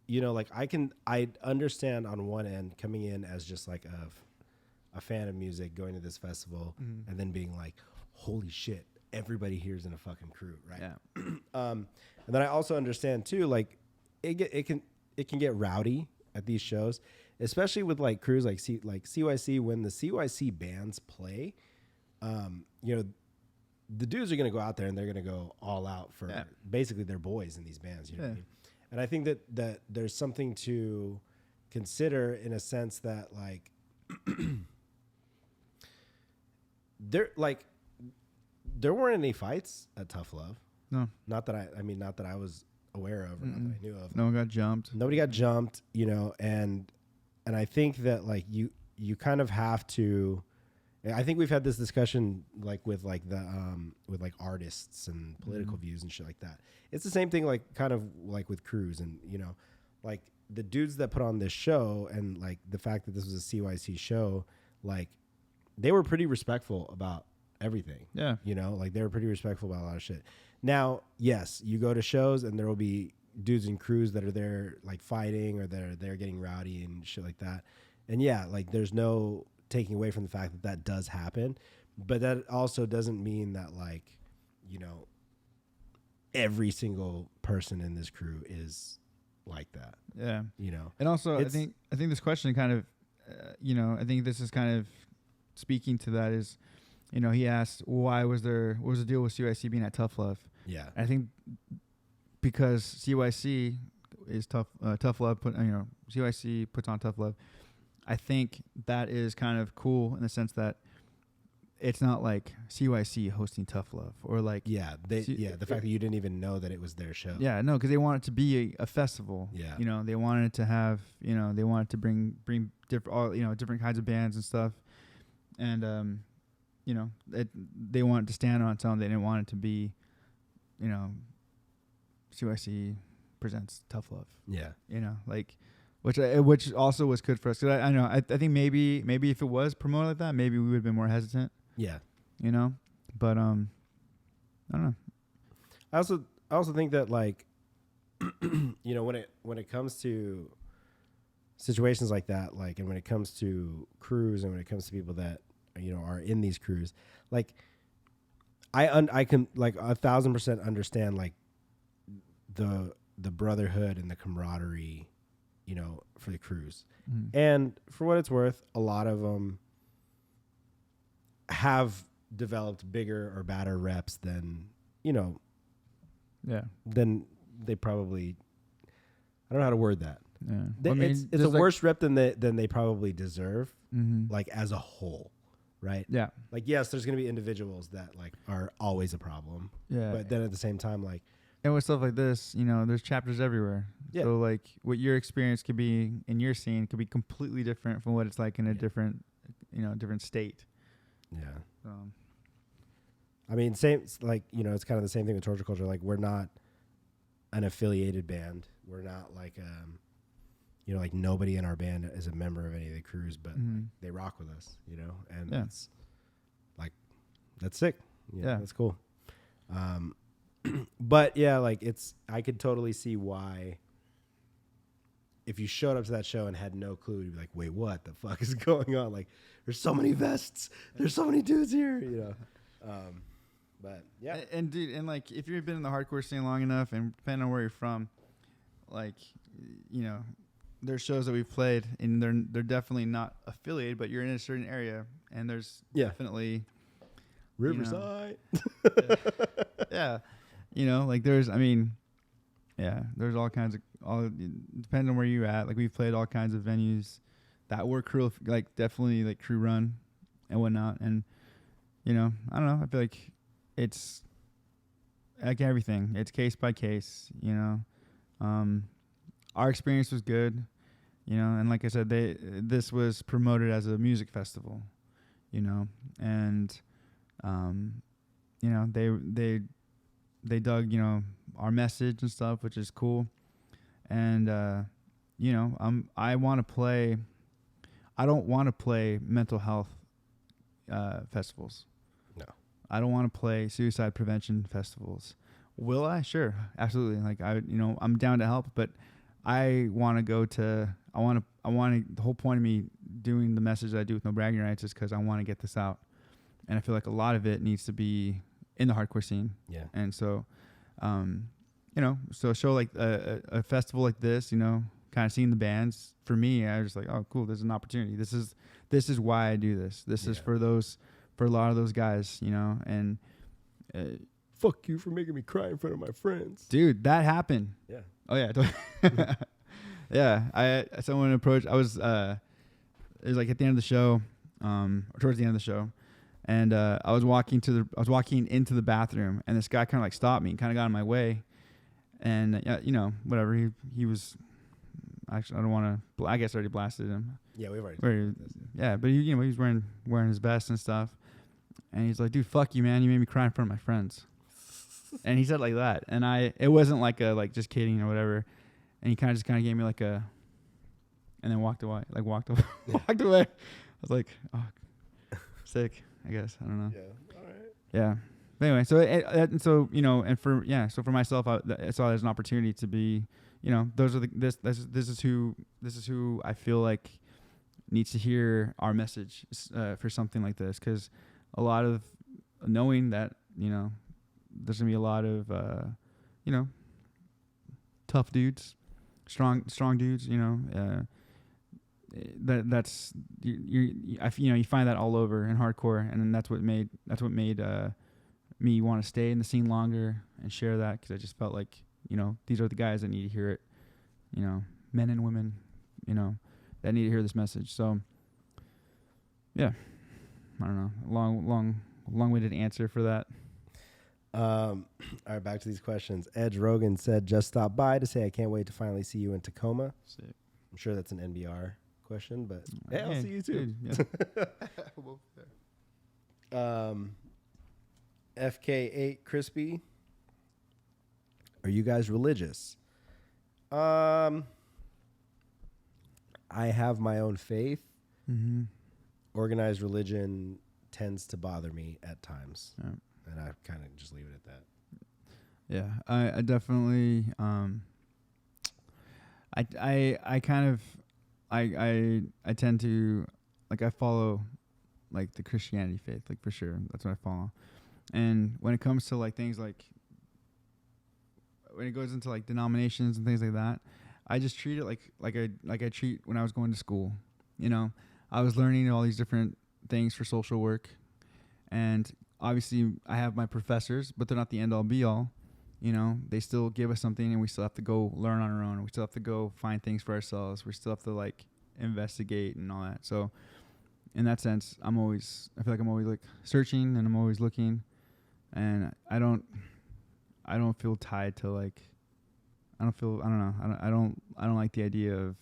you know, like, I understand on one end coming in as just like a fan of music, going to this festival, and then being like, holy shit, everybody here's in a fucking crew, right? Yeah. And then I also understand too, like, it can get rowdy at these shows, especially with like crews like CYC. When the CYC bands play, you know, the dudes are going to go out there and they're going to go all out for basically their boys in these bands. You know what I mean? And I think that there's something to consider in a sense that, like, there weren't any fights at Tough Love. No, not that I was aware of, or not that I knew of. No one got jumped. Nobody got jumped, you know, and I think that, like, you kind of have to. I think we've had this discussion, like, with like the with like artists and political views and shit like that. It's the same thing, like, kind of like with crews, and, you know, like, the dudes that put on this show, and like the fact that this was a CYC show, like, they were pretty respectful about everything. Yeah. You know, like, they were pretty respectful about a lot of shit. Now, yes, you go to shows and there will be dudes and crews that are there, like, fighting, or they're getting rowdy and shit like that. And yeah, like, there's no taking away from the fact that does happen, but that also doesn't mean that, like, you know, every single person in this crew is like that. Yeah. You know, and also I think this question kind of, you know, I think this is kind of speaking to that is, you know, he asked, what was the deal with CYC being at Tough Love? Yeah. I think because CYC is Tough Love, CYC puts on Tough Love. I think that is kind of cool in the sense that it's not like CYC hosting Tough Love, or like, the fact that you didn't even know that it was their show. Yeah, no, because they want it to be a festival. Yeah. You know, they wanted to have, you know, they wanted to bring different kinds of bands and stuff. And, you know, they wanted to stand on its own. They didn't want it to be, you know, CYC presents Tough Love. Yeah. You know, like, which also was good for us. Cause I think maybe if it was promoted like that, maybe we would have been more hesitant. Yeah. You know, but I don't know. I also think that, like, you know, when it comes to situations like that, like, and when it comes to crews, and when it comes to people that, you know, are in these crews, like, I can, like, 1,000% understand, like, the brotherhood and the camaraderie, you know, for the crews. And for what it's worth, a lot of them have developed bigger or badder reps than, you know, than they probably, I don't know how to word that. Yeah. It's a worse rep than they probably deserve, like, as a whole, right? Yeah. Like, yes, there's going to be individuals that, like, are always a problem. Yeah. But then at the same time, like, and with stuff like this, you know, there's chapters everywhere. Yeah. So, like, what your experience could be in your scene could be completely different from what it's like in a different different state. Yeah. Um, I mean, same, like, it's kind of the same thing with Torture Culture. Like, we're not an affiliated band. We're not like, like nobody in our band is a member of any of the crews, but like, they rock with us, and it's like, that's sick. Yeah. That's cool. But yeah, like I could totally see why if you showed up to that show and had no clue, you'd be like, wait, what the fuck is going on? Like, there's so many vests. There's so many dudes here, But yeah, and dude, and like if you've been in the hardcore scene long enough, and depending on where you're from, like, there's shows that we've played, and they're definitely not affiliated, but you're in a certain area, and there's definitely Riverside. Like there's all kinds of depending on where you're at. Like we've played all kinds of venues that were crew, like definitely like crew run and whatnot, and I don't know. I feel like it's like everything. It's case by case, Our experience was good, and like I said, this was promoted as a music festival, and they dug, our message and stuff, which is cool. And I want to play. I don't want to play mental health festivals. No. I don't want to play suicide prevention festivals. Will I? Sure, absolutely. Like I'm down to help, but I want to go to. The whole point of me doing the message that I do with No Bragging Rights is because I want to get this out, and I feel like a lot of it needs to be in the hardcore scene. Yeah. And so, so a show like a festival like this, kind of seeing the bands, for me, I was just like, oh, cool, there's an opportunity. This is why I do this. This is for a lot of those guys, and fuck you for making me cry in front of my friends. Dude, that happened. Yeah. Oh yeah. Yeah. Someone approached, it was like at the end of the show, or towards the end of the show. And I was walking into the bathroom, and this guy kind of like stopped me and kind of got in my way. And whatever, he was actually, I don't want to. I guess I already blasted him. Yeah, we've already. Yeah, but he was wearing his vest and stuff. And he's like, "Dude, fuck you, man! You made me cry in front of my friends." And he said it like that, and it wasn't like a just kidding or whatever. And he kind of gave me like a, and then walked away. Walked away. I was like, oh, sick. I guess, I don't know. Yeah. All right. Yeah. But anyway, so for myself, I saw it as an opportunity to be, those are this is who I feel like needs to hear our message for something like this, because a lot of knowing that there's gonna be a lot of tough dudes, strong dudes, that's you find that all over in hardcore, and then that's what made me want to stay in the scene longer and share that, because I just felt like these are the guys that need to hear it, men and women that need to hear this message. So yeah, I don't know, long-winded answer for that. All right, back to these questions. Edge Rogan said, just stop by to say I can't wait to finally see you in Tacoma. Sick. I'm sure that's an NBR question, but hey, I'll see you too. We'll be there. FK8 Crispy, are you guys religious? I have my own faith. Mm-hmm. Organized religion tends to bother me at times, and I kind of just leave it at that. Yeah, I definitely I tend to, like, I follow like the Christianity faith, like, for sure. That's what I follow. And when it comes to like things like when it goes into like denominations and things like that, I just treat it like I treat when I was going to school. I was learning all these different things for social work, and obviously I have my professors, but they're not the end all be all. They still give us something, and we still have to go learn on our own. We still have to go find things for ourselves. We still have to like investigate and all that. So in that sense, I feel like I'm always like searching, and I'm always looking, and I don't feel tied to like, I don't like the idea of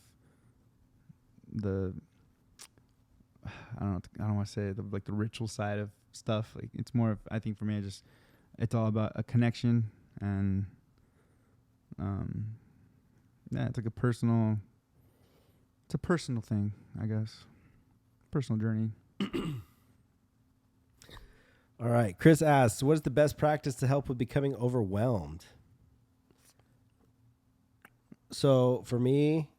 I don't want to say the ritual side of stuff. Like it's more of, I think for me, it's all about a connection and it's like a personal thing, I guess. Personal journey. All right. Chris asks, what is the best practice to help with becoming overwhelmed? So for me,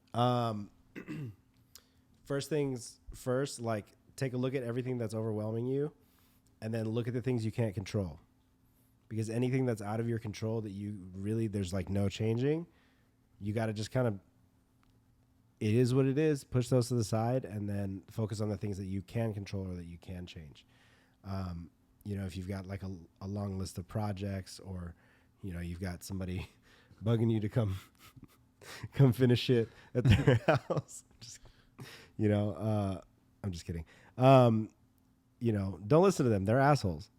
first things first, like take a look at everything that's overwhelming you and then look at the things you can't control. Because anything that's out of your control that you really, there's like no changing, you got to just kind of, it is what it is, push those to the side and then focus on the things that you can control or that you can change. You know, if you've got like a long list of projects or, you know, you've got somebody bugging you to come finish it at their house, you know, I'm just kidding. You know, don't listen to them. They're assholes.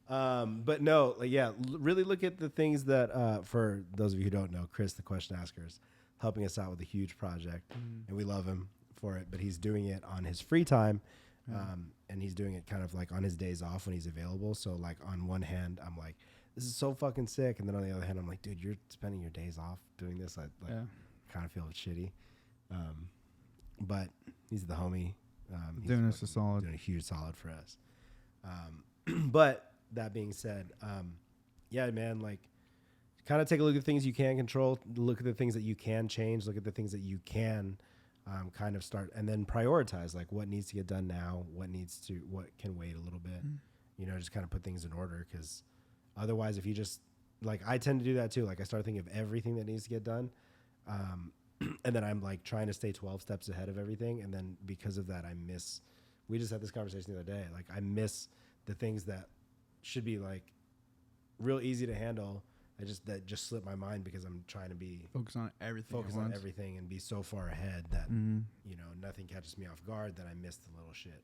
But no, like, yeah, really look at the things that, for those of you who don't know, Chris, the question asker, is helping us out with a huge project and we love him for it, but he's doing it on his free time. And he's doing it kind of like on his days off when he's available. So like on one hand, I'm like, this is so fucking sick. And then on the other hand, I'm like, dude, you're spending your days off doing this. I kind of feel shitty. But he's the homie. He's doing us a solid. Doing a huge solid for us. But that being said, yeah, man, like kind of take a look at things you can control, look at the things that you can change, look at the things that you can kind of start, and then prioritize like what needs to get done now, what can wait a little bit, you know, just kind of put things in order. Because otherwise, if you just like, I tend to do that too. Like I start thinking of everything that needs to get done. And then I'm like trying to stay 12 steps ahead of everything. And then because of that, we just had this conversation the other day. Like I miss the things that should be like real easy to handle. That just slipped my mind because I'm trying to focus on everything and be so far ahead that, you know, nothing catches me off guard that I missed the little shit.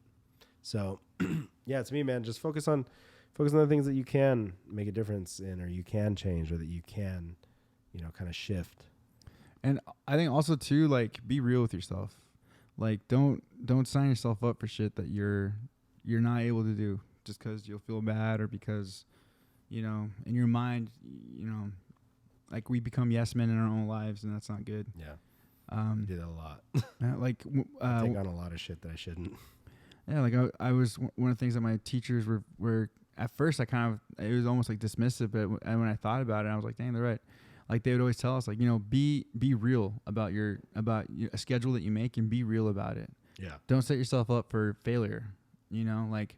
So yeah, it's me, man. Just focus on the things that you can make a difference in, or you can change, or that you can, you know, kind of shift. And I think also too, like, be real with yourself. Like, don't sign yourself up for shit that you're not able to do just because you'll feel bad, or because, you know, in your mind, you know, like we become yes men in our own lives, and that's not good. Yeah. I do that a lot. I take on a lot of shit that I shouldn't. Yeah, like I was one of the things that my teachers were at first, it was almost like dismissive, but when I thought about it, I was like, dang, they're right. Like they would always tell us, like, you know, be real about a schedule that you make, and be real about it. Yeah. Don't set yourself up for failure. You know, like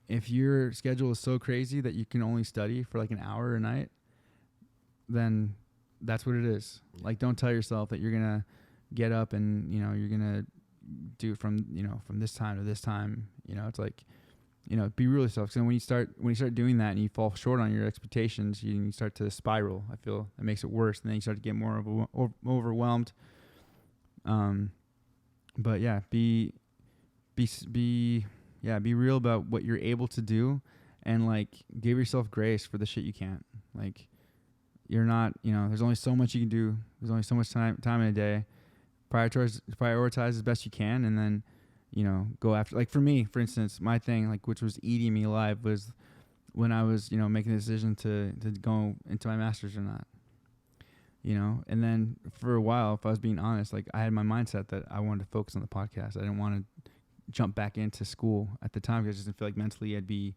if your schedule is so crazy that you can only study for like an hour a night, then that's what it is. Yeah. Like, don't tell yourself that you're gonna get up and, you know, you're gonna do from this time to this time. You know, it's like, you know, be real with yourself. So when you start doing that and you fall short on your expectations, you start to spiral. I feel it makes it worse, and then you start to get more overwhelmed. But yeah, be real about what you're able to do, and like give yourself grace for the shit you can't. Like, you're not, you know, there's only so much you can do. There's only so much time in a day. Prioritize as best you can, and then, you know, go after. Like for me, for instance, my thing, like, which was eating me alive, was when I was, you know, making the decision to go into my master's or not. You know, and then for a while, if I was being honest, like I had my mindset that I wanted to focus on the podcast. I didn't want to jump back into school at the time because I just didn't feel like mentally I'd be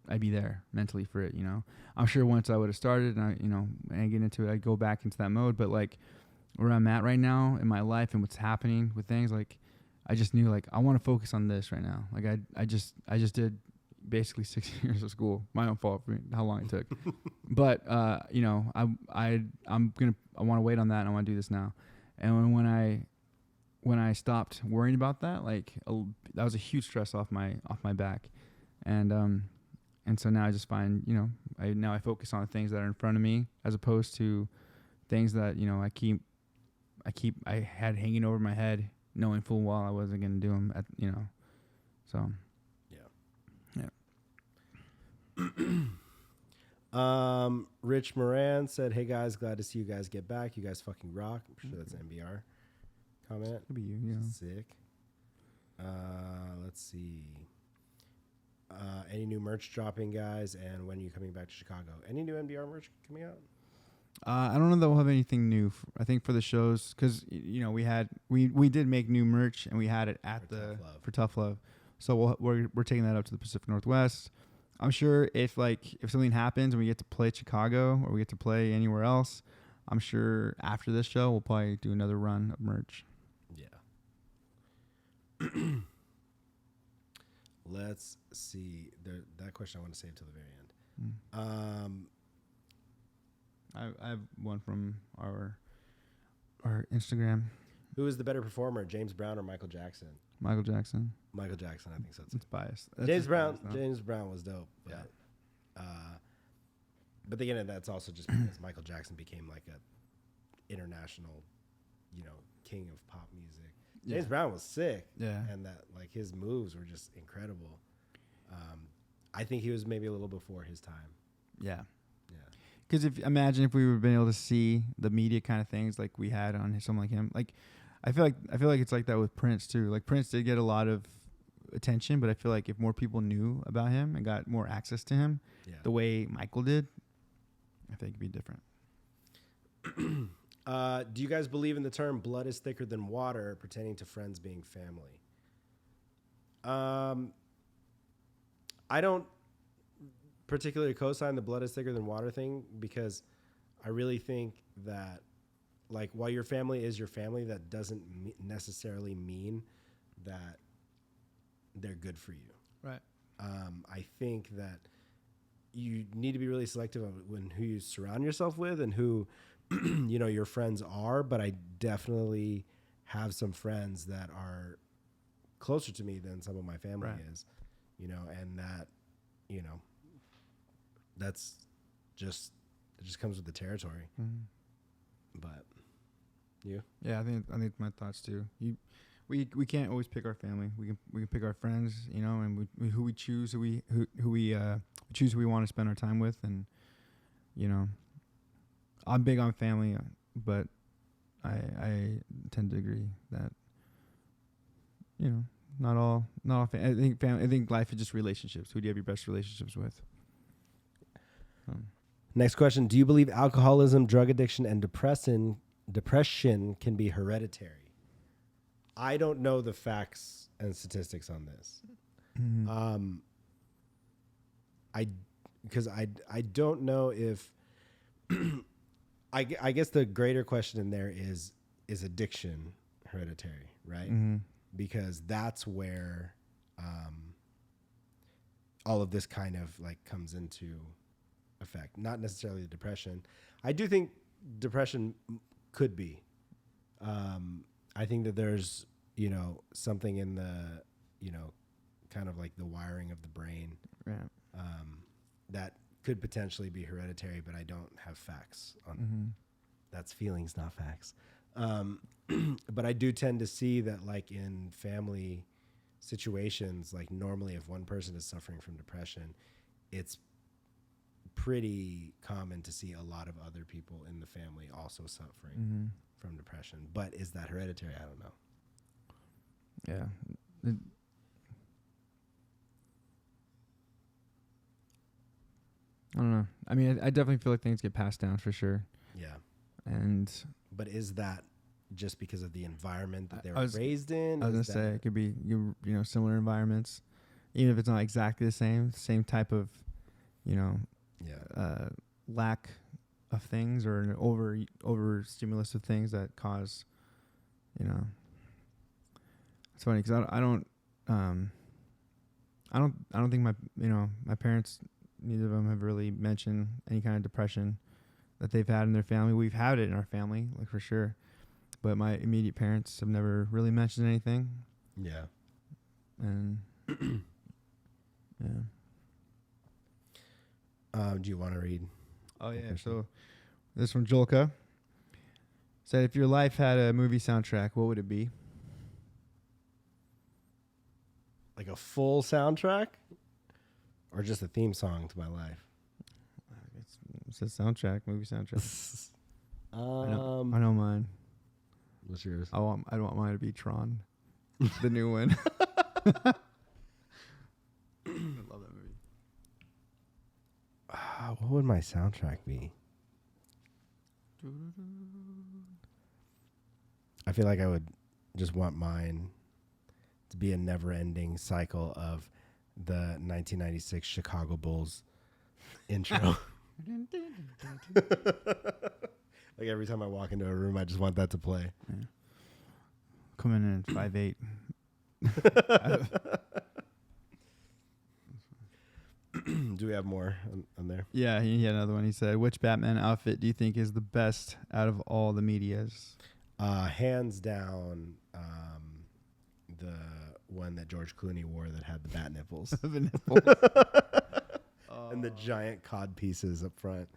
there mentally for it. You know, I'm sure once I would have started and I get into it, I'd go back into that mode. But like where I'm at right now in my life and what's happening with things, like I just knew, like, I want to focus on this right now. Like I just did basically 6 years of school, my own fault for how long it took. But you know, I want to wait on that, and I want to do this now. And when I stopped worrying about that, like that was a huge stress off my back. And so now I just find, you know, I focus on things that are in front of me, as opposed to things that, you know, I had hanging over my head, knowing full well I wasn't going to do them so. Yeah. Rich Moran said, "Hey guys, glad to see you guys get back. You guys fucking rock." I'm sure that's NBR comment. Could be you. You know. Sick. Let's see. Any new merch dropping, guys? And when are you coming back to Chicago? Any new NBR merch coming out? I don't know that we'll have anything new. I think for the shows, because we did make new merch and we had it at for Tough Love. So we're taking that up to the Pacific Northwest. I'm sure if something happens and we get to play Chicago or we get to play anywhere else, I'm sure after this show we'll probably do another run of merch. Yeah. Let's see. That question I want to save till the very end. I have one from our Instagram. Who is the better performer, James Brown or Michael Jackson? Michael Jackson. Michael Jackson, I think so. It's biased. James Brown was dope. But, but again, that's also just because Michael Jackson became like a international, king of pop music. James Brown was sick. Yeah. And that his moves were just incredible. I think he was maybe a little before his time. Yeah. Yeah. Because imagine if we would have been able to see the media kind of things like we had on someone like him. Like, I feel like it's like that with Prince too. Like Prince did get a lot of attention, but I feel like if more people knew about him and got more access to him, the way Michael did, I think it'd be different. Do you guys believe in the term "blood is thicker than water" pertaining to friends being family? I don't particularly co-sign the blood is thicker than water thing, because I really think that while your family is your family, that doesn't necessarily mean that they're good for you. Right. I think that you need to be really selective of who you surround yourself with and who your friends are. But I definitely have some friends that are closer to me than some of my family is, and that, that's just, it just comes with the territory. Mm-hmm. But you? Yeah, I think my thoughts too. We can't always pick our family. We can pick our friends, and who we choose, who we choose who we want to spend our time with, and I'm big on family, but I tend to agree that not all I think life is just relationships. Who do you have your best relationships with? Next question: do you believe alcoholism, drug addiction, and depression can be hereditary? I don't know the facts and statistics on this. Mm-hmm. Because I don't know if I guess the greater question in there is addiction hereditary, right? Mm-hmm. Because that's where all of this kind of comes into effect. Not necessarily the depression. I do think depression could be. I think that there's, something in the, kind of like the wiring of the brain, that could potentially be hereditary, but I don't have facts on it. That's feelings, not facts. But I do tend to see that in family situations, normally if one person is suffering from depression, it's pretty common to see a lot of other people in the family also suffering from depression. But is that hereditary? I don't know. Yeah. I don't know. I mean, I definitely feel like things get passed down for sure. Yeah. But is that just because of the environment that they were raised in? I was going to say it could be similar environments, even if it's not exactly the same type of lack of things or an over stimulus of things that cause, it's funny because I don't think my parents, neither of them have really mentioned any kind of depression that they've had in their family. We've had it in our family, for sure, but my immediate parents have never really mentioned anything. Yeah. And yeah. Do you want to read? Oh yeah. So this from Jolka said, if your life had a movie soundtrack, what would it be? Like a full soundtrack, or just a theme song to my life? It's a soundtrack, movie soundtrack. I know mine. What's yours? I want mine to be Tron, the new one. I love that movie. What would my soundtrack be? I feel like I would just want mine to be a never-ending cycle of the 1996 Chicago Bulls intro. Like every time I walk into a room, I just want that to play. Yeah. Coming in at 5'8". Do we have more on there? Yeah, he had another one. He said, which Batman outfit do you think is the best out of all the medias? Hands down, the one that George Clooney wore that had the bat nipples. The nipples. And the giant cod pieces up front.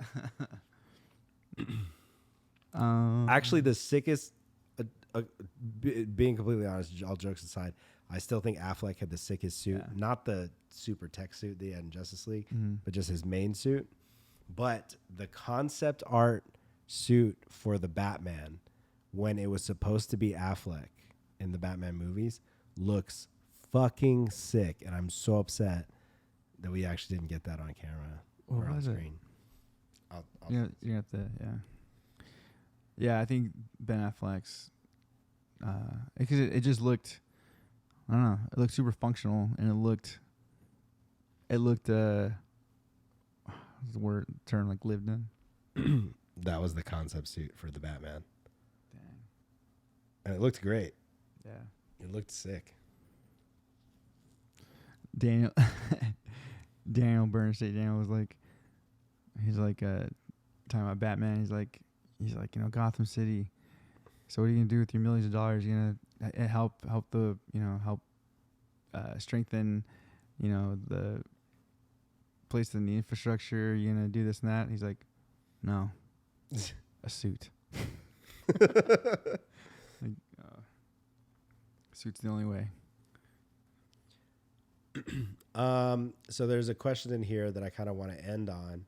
Actually, the sickest, being completely honest, all jokes aside, I still think Affleck had the sickest suit. Yeah. Not the super tech suit they had in Justice League, but just his main suit. But the concept art suit for the Batman, when it was supposed to be Affleck in the Batman movies, looks fucking sick. And I'm so upset that we actually didn't get that on camera or on screen. You have to, yeah. I think Ben Affleck's, because it just looked, I don't know, it looked super functional, and it looked, what's the term, like lived in. That was the concept suit for the Batman. Dang. And it looked great. Yeah. It looked sick. Daniel Bernstein. Daniel was like, he's like talking about Batman. He's like, Gotham City. So what are you gonna do with your millions of dollars? You're gonna help the strengthen, the place in the infrastructure. You're gonna do this and that. And he's like, no, a suit. Suit's the only way. So there's a question in here that I kind of want to end on.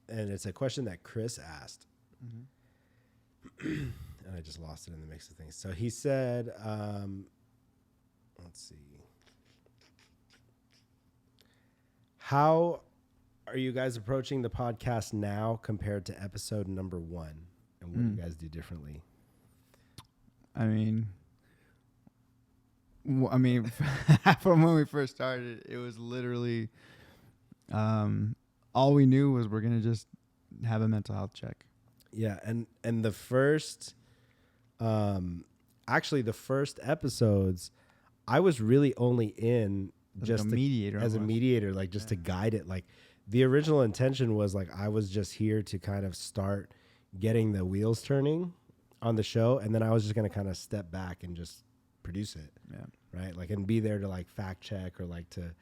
And it's a question that Chris asked. And I just lost it in the mix of things. So he said, let's see. How are you guys approaching the podcast now compared to episode number 1? And what do you guys do differently? I mean, from when we first started, it was literally all we knew was we're going to just have a mental health check. Yeah, and the first, actually the first episodes, I was really only in just like a mediator, as a mediator, like just to guide it. Like the original intention was like I was just here to kind of start getting the wheels turning on the show, and then I was just going to kind of step back and just produce it. Yeah. Right? Like, and be there to like fact check or like to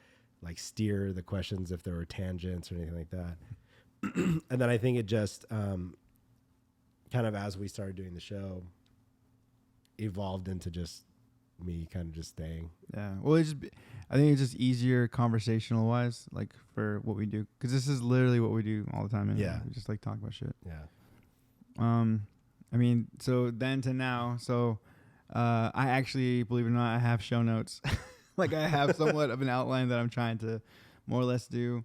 like steer the questions if there were tangents or anything like that. And then I think it just kind of as we started doing the show evolved into just me kind of just staying. Yeah. Well, I think it's just easier conversational wise, like for what we do, because this is literally what we do all the time. Anyway. Yeah. We just like talk about shit. Yeah. I mean, so then to now, I actually, believe it or not, I have show notes. Like I have somewhat of an outline that I'm trying to more or less do.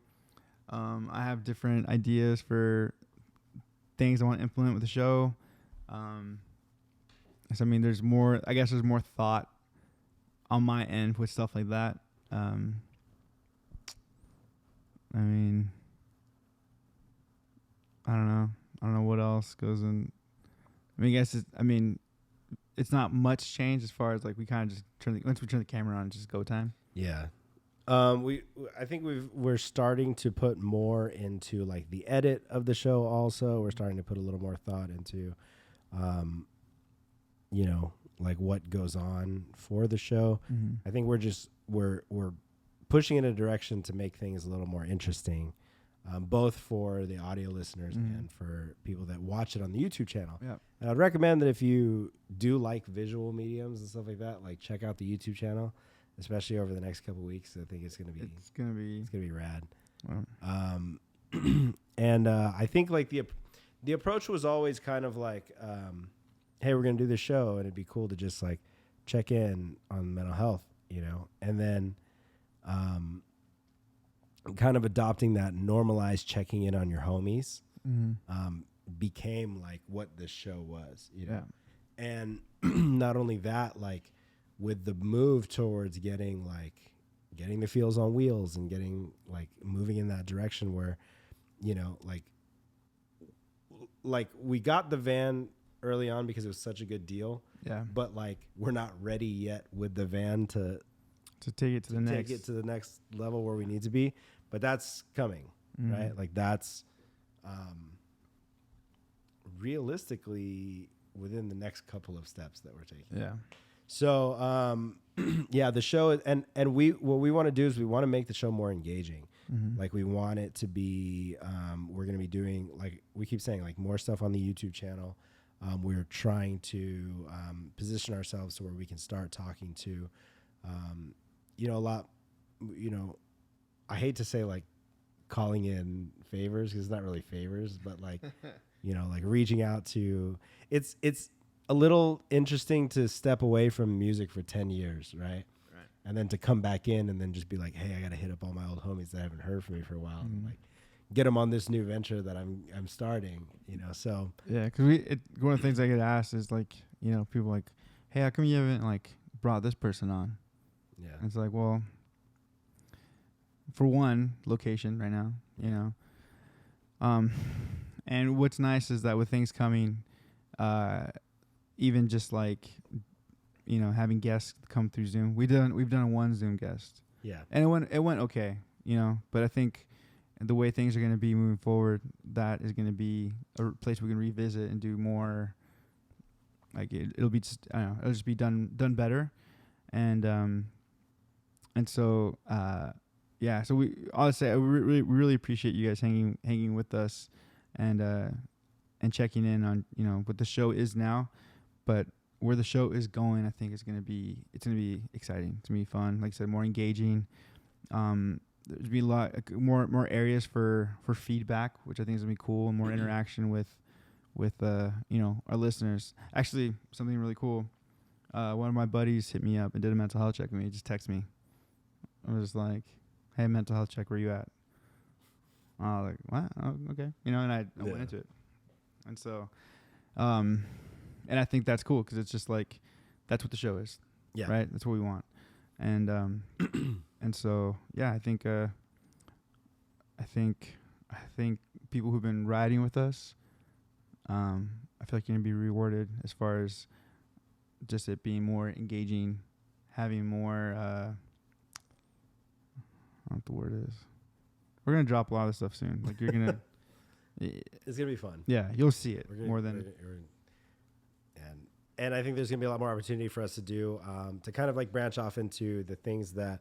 I have different ideas for things I want to implement with the show. So I mean, there's more thought on my end with stuff like that. I mean, I don't know what else goes in. I mean, it's not much change as far as like we kind of just once we turn the camera on, it's just go time. Yeah. I think we're starting to put more into like the edit of the show. Also, we're starting to put a little more thought into, like what goes on for the show. Mm-hmm. I think we're pushing in a direction to make things a little more interesting, both for the audio listeners and for people that watch it on the YouTube channel. Yeah. And I'd recommend that if you do like visual mediums and stuff like that, like check out the YouTube channel, especially over the next couple of weeks. I think it's gonna be rad. Wow. And I think like the approach was always kind of like, hey, we're going to do this show, and it'd be cool to just like check in on mental health, you know, and then kind of adopting that normalized checking in on your homies became like what this show was, you know. And not only that, like with the move towards getting the Feels on Wheels and getting like moving in that direction where, you know, like we got the van early on because it was such a good deal. Yeah. But like we're not ready yet with the van to take it to the next level where we need to be. But that's coming, right? Like that's realistically within the next couple of steps that we're taking. Yeah. So yeah, the show and what we want to do is we want to make the show more engaging. Like we want it to be we're going to be doing, like we keep saying, like more stuff on the YouTube channel. We're trying to position ourselves to where we can start talking to you know, a lot, you know, I hate to say like calling in favors because it's not really favors, but like, you know, like reaching out to, it's a little interesting to step away from music for 10 years, right? And then to come back in and then just be like, hey, I got to hit up all my old homies that haven't heard from me for a while. And like get them on this new venture that I'm starting, you know? So yeah, because one of the things I get asked is like, you know, people like, hey, how come you haven't like brought this person on? Yeah. And it's like, well, for one, location right now, you know. And what's nice is that with things coming, even just like, you know, having guests come through Zoom, we've done one Zoom guest. Yeah. And it went okay, you know, but I think the way things are going to be moving forward, that is going to be a place we can revisit and do more. Like it'll be just, I don't know, it'll just be done better. And so, yeah, so I really appreciate you guys hanging with us and checking in on, you know, what the show is now, but where the show is going, I think it's going to be exciting. It's going to be fun. Like I said, more engaging. There's be a lot more areas for feedback, which I think is going to be cool, and more interaction with you know, our listeners. Actually, something really cool. One of my buddies hit me up and did a mental health check with me. He just texted me. I was like, hey, mental health check, where you at? I was like, what? Oh, okay. You know, and I went into it. And so, and I think that's cool because it's just like, that's what the show is. Yeah. Right? That's what we want. And, and so, yeah, I think people who've been riding with us, I feel like you're going to be rewarded as far as just it being more engaging, having more, I don't know what the word is. We're going to drop a lot of stuff soon. Like you're going to. It's going to be fun. Yeah, you'll see it more than. And I think there's going to be a lot more opportunity for us to do, to kind of like branch off into the things that,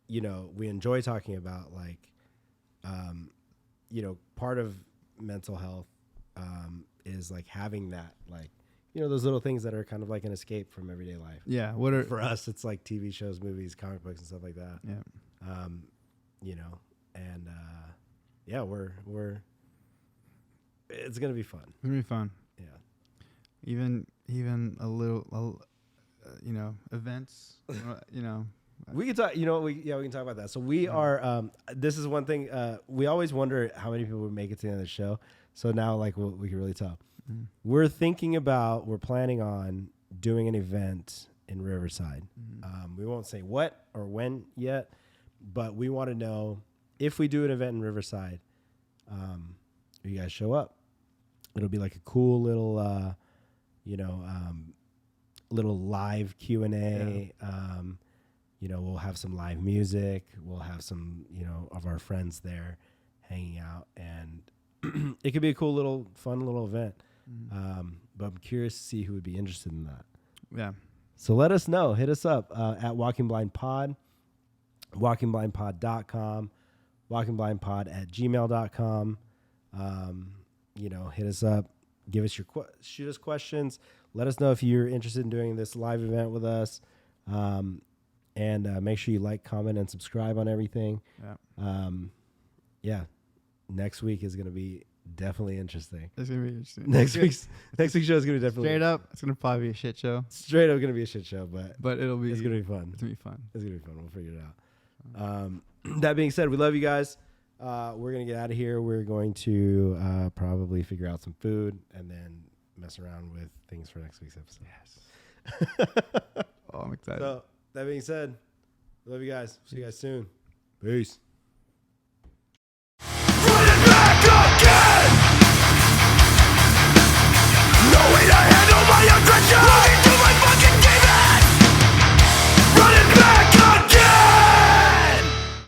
you know, we enjoy talking about. Like, you know, part of mental health is like having that, like, you know, those little things that are kind of like an escape from everyday life. Yeah. For us, it's like TV shows, movies, comic books, and stuff like that. Yeah. You know, and yeah, we're it's gonna be fun. It's gonna be fun. Yeah. Even a little, you know, events. You know. We can talk. You know, we can talk about that. So we are. This is one thing. We always wonder how many people would make it to the end of the show. So now, like, we can really tell. We're planning on doing an event in Riverside. We won't say what or when yet, but we want to know if we do an event in Riverside, you guys show up. It'll be like a cool little, you know, little live Q&A. Yeah. You know, we'll have some live music. We'll have some, you know, of our friends there hanging out, and it could be a cool little, fun little event. But I'm curious to see who would be interested in that. Yeah. So let us know. Hit us up at Walking Blind Pod, walkingblindpod.com, walkingblindpod@gmail.com. You know, hit us up. Give us your shoot us questions. Let us know if you're interested in doing this live event with us. And make sure you like, comment, and subscribe on everything. Yeah. Yeah. Next week is going to be definitely interesting. It's gonna be interesting. Next week's show is gonna be definitely straight up. It's gonna probably be a shit show. Straight up gonna be a shit show, but it'll be. It's gonna be fun. It's gonna be fun. It's gonna be fun. We'll figure it out. That being said, we love you guys. We're gonna get out of here. We're going to probably figure out some food and then mess around with things for next week's episode. Yes. Oh, I'm excited. So that being said, love you guys. See you guys soon. Peace. Running back again, knowing I handle my aggression.